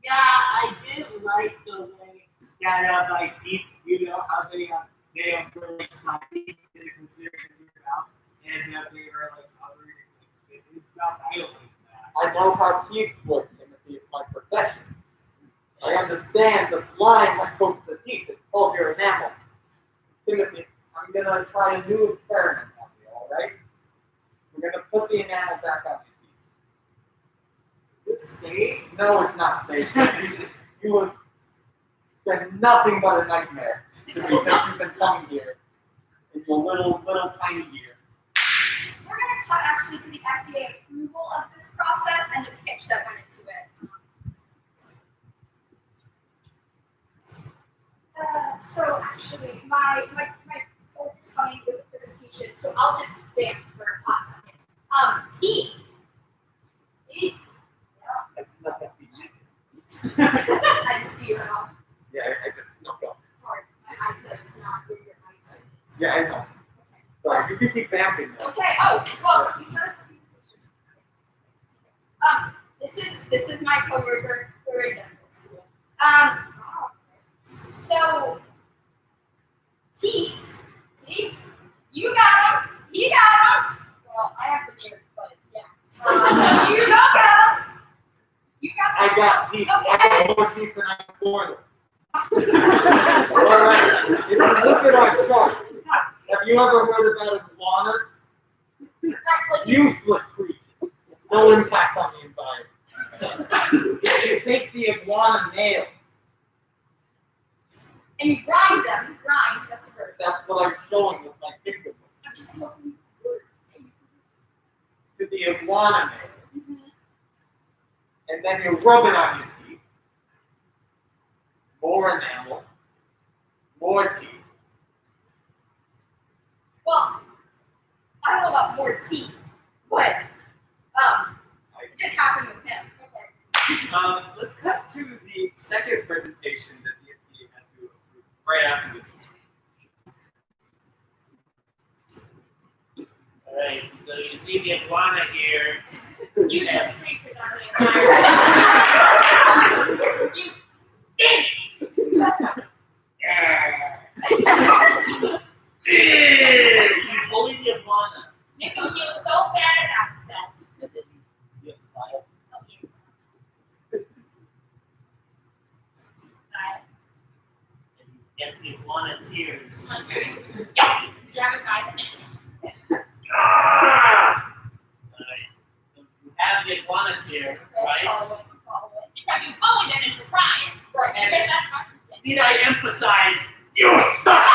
Yeah, I did like the way that my teeth, you know, how they were like slimy, because they were in your mouth, and they were like covered in like spit. It's not real like that. I know how teeth work, Timothy. It's my profession. I understand the slime that coats the teeth. It's called your enamel. Timothy, I'm gonna try a new experiment on you, all right? We're gonna put the enamel back on your teeth. Is this safe? No, it's not safe. You have been nothing but a nightmare to me since you've been coming here in your little tiny year. We're going to cut actually to the FDA approval of this process and the pitch that went into it. So actually, my coach is coming with a presentation, so I'll just vamp for a hot second. Teeth. Teeth. That's not that easy. I didn't see you at all. Yeah, I just snuck up. Sorry, my eyesight is not where your eyesight is. Yeah, I know. Okay. Sorry, you can keep vamping though. Okay. Oh, well, you said a presentation. This is my coworker. We're in dental school. So teeth. You got them. He got them. Well, I have the ears, but yeah. You don't got them. You got them. I got teeth. Okay. I got more teeth than I can afford. All right. If you look at our chart, have you ever heard about iguanas? Useless creatures. No impact on the environment. If you take the iguana nail, And you grind them. Grind, that's the verb. that's what I'm showing with my finger. I'm just looking. To the iguana nail. Mm-hmm. And then you rub it on your teeth. More enamel. More teeth. Well, I don't know about more teeth, but it did happen with him. Okay. Let's cut to the second presentation that the FDA had to approve right after this one. All right, so you see the iguana here. Useless creatures are the environment. You stink! You bully the iguana. Make them feel so bad about themselves. And then you have to buy it. And you get the iguana tears. Grab it by the neck. Alright, so you have the iguana tear, right? Follow it. Because you bullied them into crying. Right. And get that part. Need I emphasize, you suck!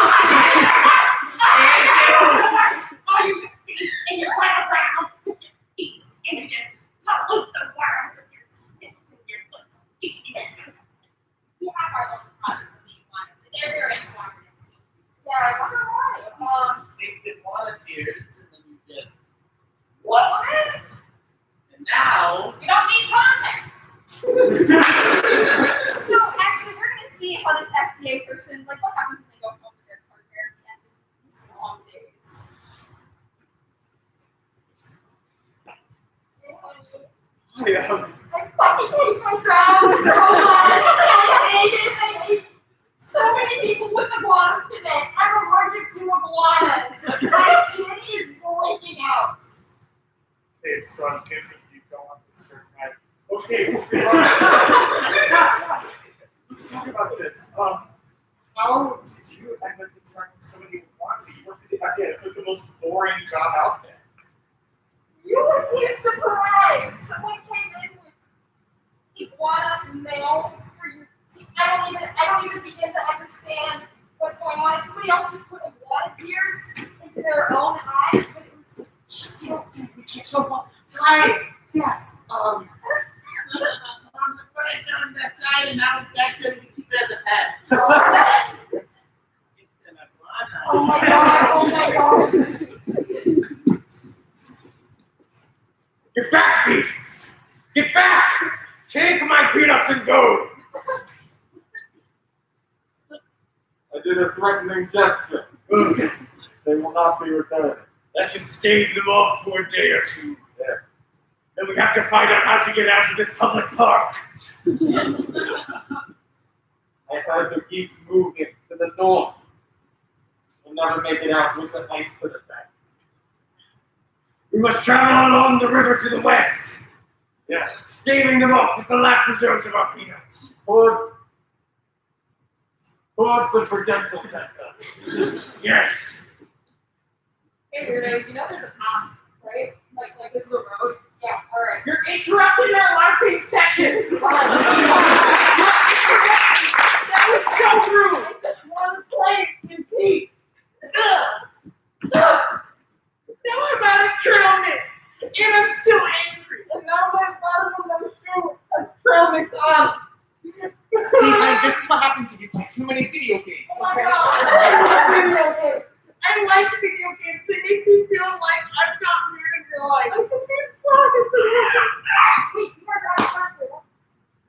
Oh, you just stink and you run around with your feet and you just pollute the world with your stick to your foot. We have our own problems with the iguanas. They're very informative. Yeah, I wonder why. Take the iguana tears, and then you just, what? And now, You don't need contacts. So actually, we're gonna see how this FDA person, like, what happens when they go home to their partner at the end of these long days. Hi, I fucking hate my job so much. I hate it. I hate so many people with iguanas today. I'm allergic to iguanas. My skin is breaking out. hey, son, kids, if you don't want this shirt, right? Okay, let's talk about this. How did you end up interacting with somebody who wants it? You work for the FDA. It's like the most boring job out there. You would be surprised. Someone came in with iguana nails for your teeth. I don't even begin to understand what's going on. And somebody else just put iguana tears into their own eyes, but it was. We can't jump on. Hi. Yes. I'm gonna put it down that time. played and now that's it. We keep it as a pet. It's an iguana. Oh my god, oh my god. Get back, beasts! Get back! Take my peanuts and go! I did a threatening gesture. They will not be returned. That should stave them off for a day or two. Yes. Then we have to find out how to get out of this public park. I heard the geese moving to the north. We'll never make it out with the ice to the south. We must travel along the river to the west. Yes. Staving them off with the last reserves of our peanuts. Towards the Prudential Center. Yes. Hey, weirdos, you know there's a path, right? Like this is a road. Yeah, alright. You're interrupting our LARPing session. That was so rude. One plate in peace. Now I'm out of trail mix, and I'm still angry. And now my bottom of the shoe has trail mix on. See, honey, this is what happens if you play too many video games. Oh my Okay? god. Video game. I like video games. They make me feel like I'm not weird in real life. Wait, you guys got a question.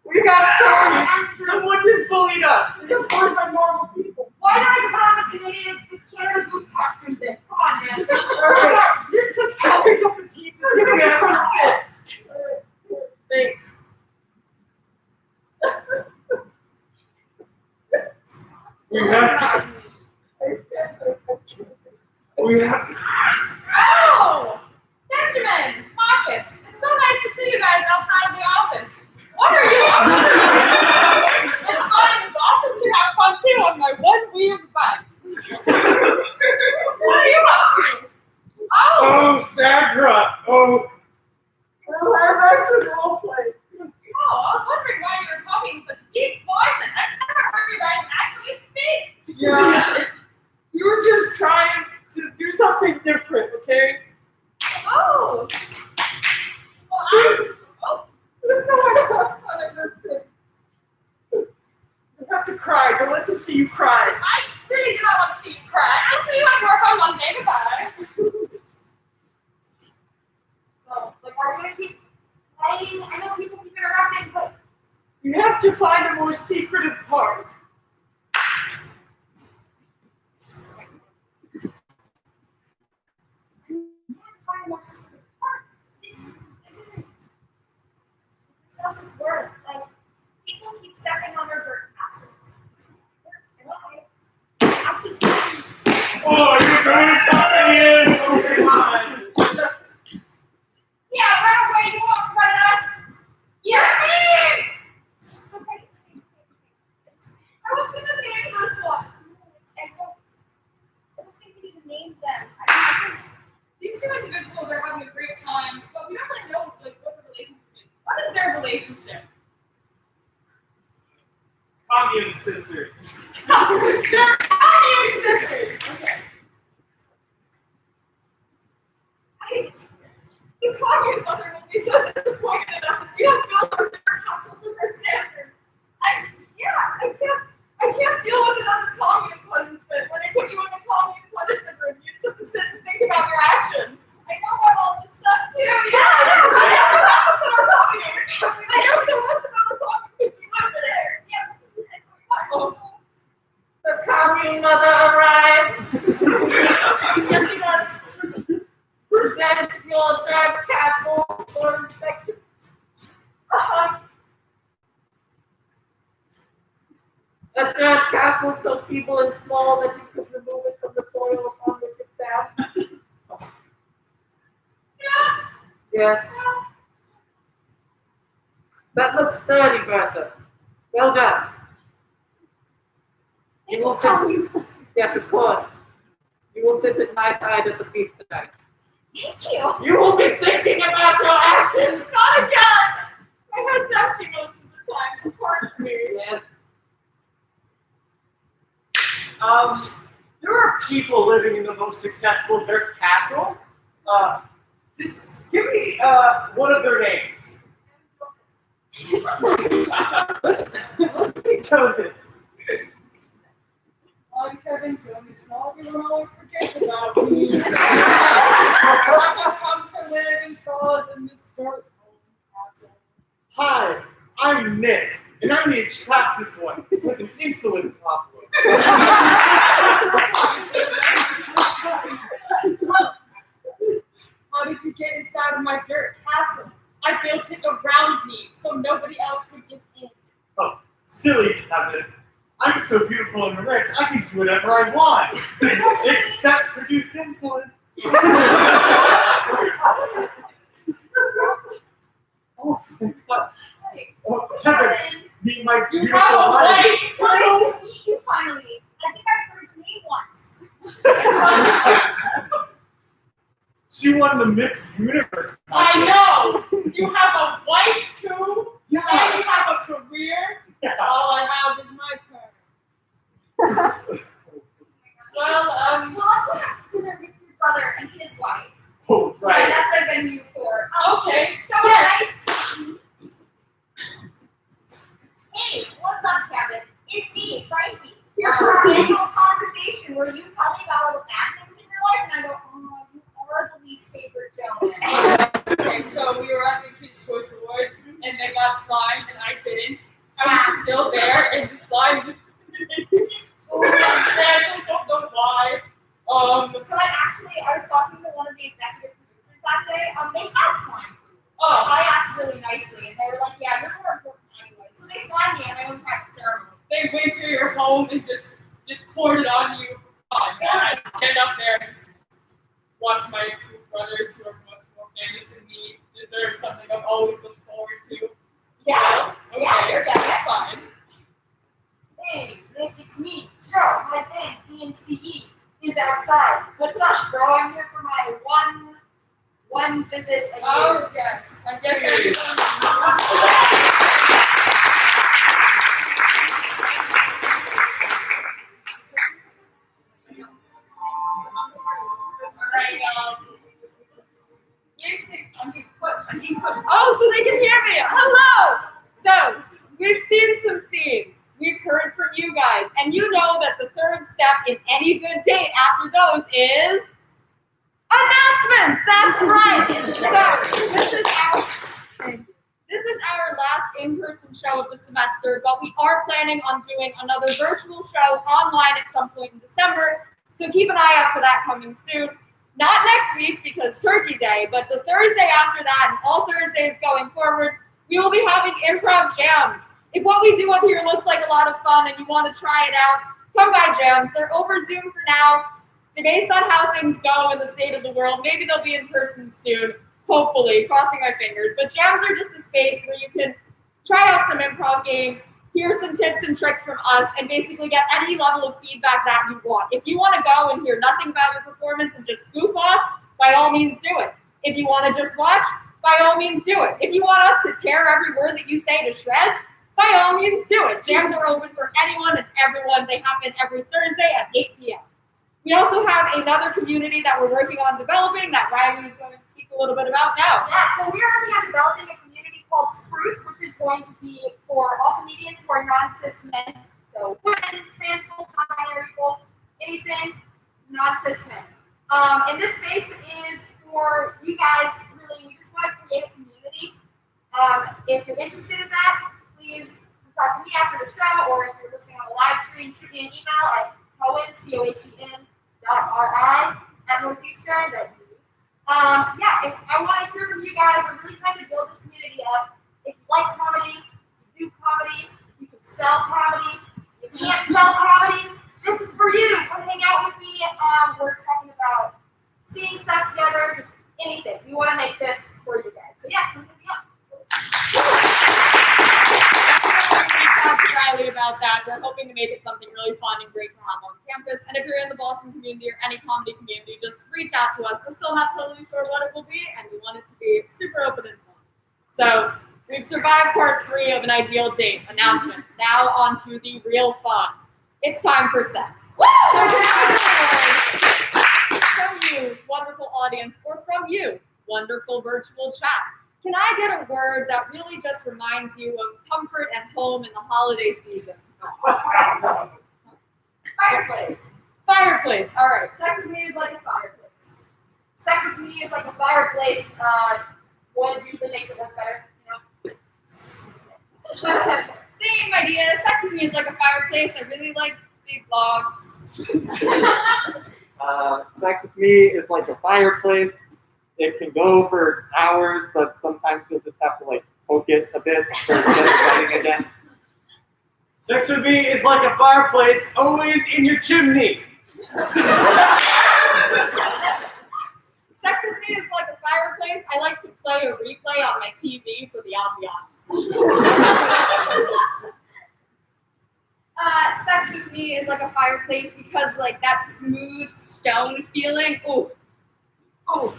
We got started. Someone just bullied us. Support by normal people. Why did I come with an idiot with Canada Goose costume thing? Come on, man. Oh, this took hours. Thanks. We have to. We have. Oh! Benjamin! Marcus! It's so nice to see you guys outside of the office. What are you up to? It's fine. Bosses can have fun too on my one weird bike. What are you up to? Oh! Oh, Sandra! Oh, Well, I'm actually role play. Oh, I was wondering why you were talking in such deep voice and I've never heard you guys actually speak. Yeah. You were just trying to do something different, okay? Oh! Well, There's no way to have fun in this thing. You have to cry. Don't let them see you cry. I really do not want to see you cry. I'll see you at work on Monday. Goodbye. So, like, are we gonna keep playing? I know people keep interrupting, but You have to find a more secretive part. This doesn't work. Like, people keep stepping on their dirt castles. I keep oh, you're doing something here! Oh, come on! Yeah, run away. You won't fight us. You're mean. okay. I was gonna name this one. I don't think we need to name them. These two individuals are having a great time, but we don't really know like what the relationship is. What is their relationship? Commune sisters. They're commune sisters. Okay. The commune mother will be so disappointed that we don't build our castle to her standard. I can't deal with another commune punishment. When they put you in the commune punishment room, you just have to sit and think about your actions. I know about all this stuff too. Yeah, I know so much about our commune because we went there. Yeah. The commune mother arrives. Yes, she does. Present your drag castle for inspection. A drag castle so feeble and small that you could remove it from the soil upon which it stands. Yes. That looks sturdy, Bertha. Well done. You will sit. Yes, of course. You will sit at my side at the feast tonight. Thank you. You will be thinking about your actions. Not again. My head's empty most of the time. It's hard for me. Yes. There are people living in the most successful dirt castle. Just give me one of their names. Let's take Jonas. I'm Kevin Jonas. Not everyone always forgets about me. I just come to live in solace in this dark castle. Hi, I'm Nick, and I'm the attractive one with an insolent problem. How did you get inside of my dirt castle? I built it around me so nobody else could get in. Oh, silly Kevin. I'm so beautiful and rich, I can do whatever I want, except produce insulin. Oh, my God. Oh, Kevin, meet my You beautiful have a wife. wife It's nice too? to meet you finally. I think I've heard your name once. She won the Miss Universe I pageant. know. You have a wife too, and Yeah. you have a career. Yeah. All I have is my car. Well, Well, let's go have dinner with your brother and his wife. Oh, Yeah, right. that's what I've been here for. Okay, So yes. nice to meet you. Hey, what's up, Kevin? It's me, Frankie. Here for our annual conversation where you tell me about all the bad things in your life, and I go, oh, you are the least favorite Jonas. Okay, so we were at the Kids' Choice Awards, and they got slime, and I didn't. I was still there, and the slime just didn't. I don't know why. So I was talking to one of the executive producers that day. They had slime food. Oh, I asked really nicely, and they were like, yeah, you're more important anyway. So they slimed me at my own private ceremony. they went to your home and just poured it on you for fun. And I stand up there and just watch my two brothers who are much more famous than me deserve something I've always looked forward to. Yeah. Okay, Yeah, you're getting that's it. fine. Hey, Nick, it's me, Joe. My band, DNCE, is outside. What's up, bro? I'm here for my one visit a year. Oh, yes. I guess Alright, Oh, so they can hear me. Hello. So we've seen some scenes. We've heard from you guys, and you know that the third step in any good date after those is announcements. That's right. So this is our last in-person show of the semester, but we are planning on doing another virtual show online at some point in December. So keep an eye out for that coming soon. Not next week because Turkey Day, but the Thursday after that and all Thursdays going forward, we will be having improv jams. If what we do up here looks like a lot of fun and you want to try it out, come by jams. They're over Zoom for now. Based on how things go in the state of the world, maybe they'll be in person soon, hopefully, crossing my fingers. But jams are just a space where you can try out some improv games, hear some tips and tricks from us, and basically get any level of feedback that you want. If you want to go and hear nothing about your performance and just goof off, by all means do it. If you want to just watch, by all means do it. If you want us to tear every word that you say to shreds, by all means do it. Jams are open for anyone and everyone. They happen every Thursday at 8 p.m. We also have another community that we're working on developing that Riley is going to speak a little bit about now. Yeah, so we are working on developing a community called Spruce, which is going to be for all comedians who are non-cis men. So women, trans folks, non-binary folks, anything non-cis men. And this space is for you guys, really, we just want to create a community. If you're interested in that, please talk to me after the show, or if you're listening on a live stream, shoot me an email at cohen.ri@northeastern.edu. Yeah, if I want to hear from you guys, I'm really trying to build this community up. If you like comedy, you do comedy, you can spell comedy, you can't spell comedy, this is for you. Come hang out with me. We're talking about seeing stuff together, just anything. We want to make this for you guys. So yeah, come hit me up. Talk to Riley about that. We're hoping to make it something really fun and great to have on campus. And if you're in the Boston community or any comedy community, just reach out to us. We're still not totally sure what it will be, and we want it to be super open and fun. So we've survived part 3 of an ideal date announcements. Now on to the real fun. It's time for sex. So from you, wonderful audience, or from you, wonderful virtual chat. Can I get a word that really just reminds you of comfort and home in the holiday season? Fireplace. Fireplace. All right. Sex with me is like a fireplace. Sex with me is like a fireplace. Wood usually makes it work better, you know. Same idea. Sex with me is like a fireplace. I really like big logs. Sex with me is like a fireplace. It can go for hours, but sometimes you'll just have to like poke it a bit for it to get running again. Sex with me is like a fireplace, always in your chimney. Sex with me is like a fireplace. I like to play a replay on my TV for the ambiance. Sex with me is like a fireplace because like that smooth stone feeling. Oh,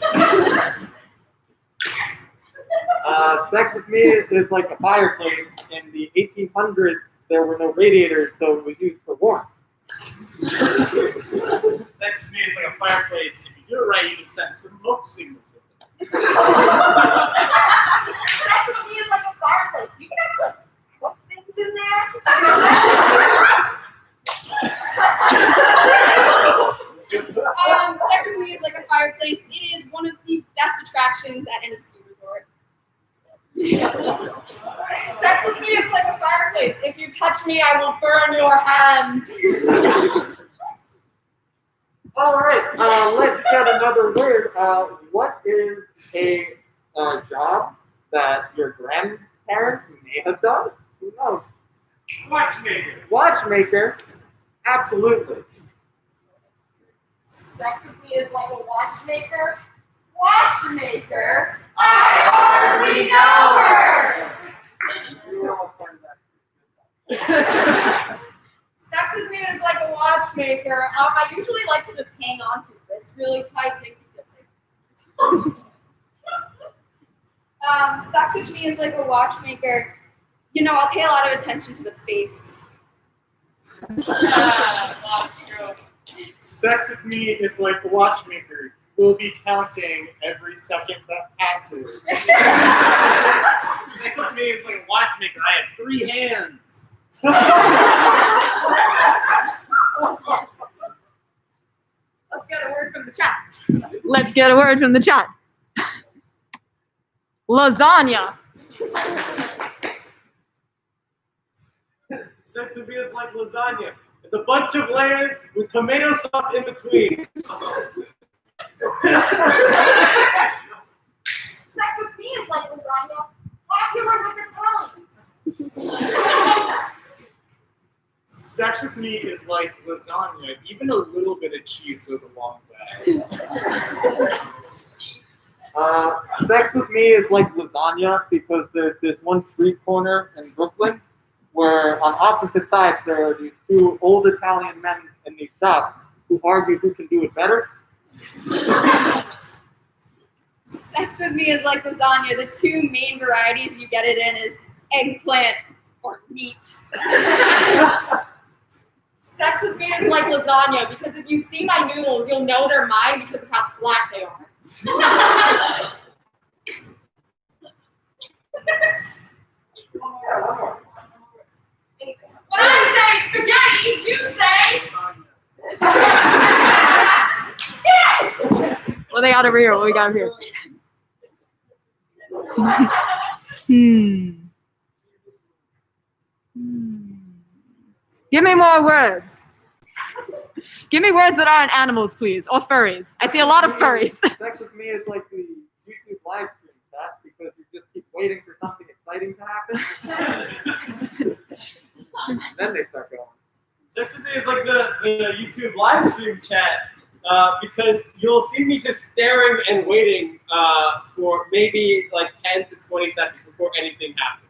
Sex with me is like a fireplace. In the 1800s, there were no radiators, so it was used for warmth. Sex with me is like a fireplace. If you do it right, you can send smoke signals. Sex with me is like a fireplace. You can actually cook things in there. sex with me is like a fireplace. It is one of the best attractions at any ski resort. Sex with me is like a fireplace. If you touch me, I will burn your hand. All right, let's get another word. What is a job that your grandparents may have done? Who knows? Watchmaker. Watchmaker, absolutely. Sex with me is like a watchmaker. Watchmaker? I hardly know her! Sex with me is like a watchmaker. I usually like to just hang on to this really tight, makes me feel safe. Sex with me is like a watchmaker. You know, I'll pay a lot of attention to the face. That's true. Sex with me is like a watchmaker. We'll be counting every second that passes. Sex with me is like a watchmaker. I have 3 hands. Let's get a word from the chat. Let's get a word from the chat. Lasagna. Sex with me is like lasagna. It's a bunch of layers with tomato sauce in between. Sex with me is like lasagna. Popular with Italians. Sex with me is like lasagna. Even a little bit of cheese goes a long way. Sex with me is like lasagna because there's this one street corner in Brooklyn where on opposite sides there are these 2 old Italian men in these shops who argue who can do it better. Sex with me is like lasagna. The 2 main varieties you get it in is eggplant or meat. Sex with me is like lasagna because if you see my noodles, you'll know they're mine because of how flat they are. When I say spaghetti, you say yes. What they got over here? What we got over here? Give me more words. Give me words that aren't animals, please, or furries. I see a lot of furries. Sex with me is like the YouTube live stream chat because you just keep waiting for something exciting to happen. Then they start going. Sex with me is like the YouTube live stream chat because you'll see me just staring and waiting for maybe like 10 to 20 seconds before anything happens.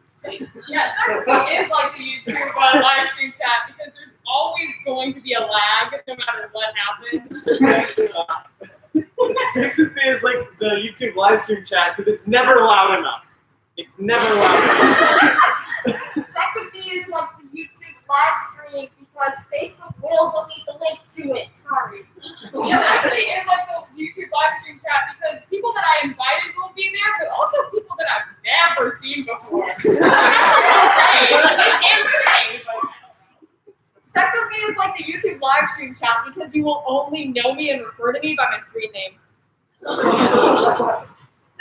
Yes, actually, it is like the YouTube live stream chat because there's always going to be a lag no matter what happens. Sex with me is like the YouTube live stream chat because it's never loud enough. It's never loud enough. Sex with me is like the YouTube live stream because Facebook will delete the link to it. Sorry. Yeah, actually, it's like the YouTube live stream chat because people that I invited will be there, but also people that I've never seen before. That's okay. They can't say, but Sex with me is like the YouTube live stream chat because you will only know me and refer to me by my screen name.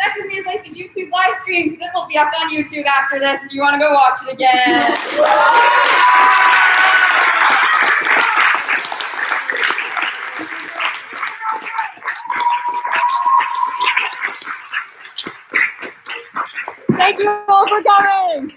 Sex with me is like the YouTube live stream because it will be up on YouTube after this if you want to go watch it again. Thank you all for coming.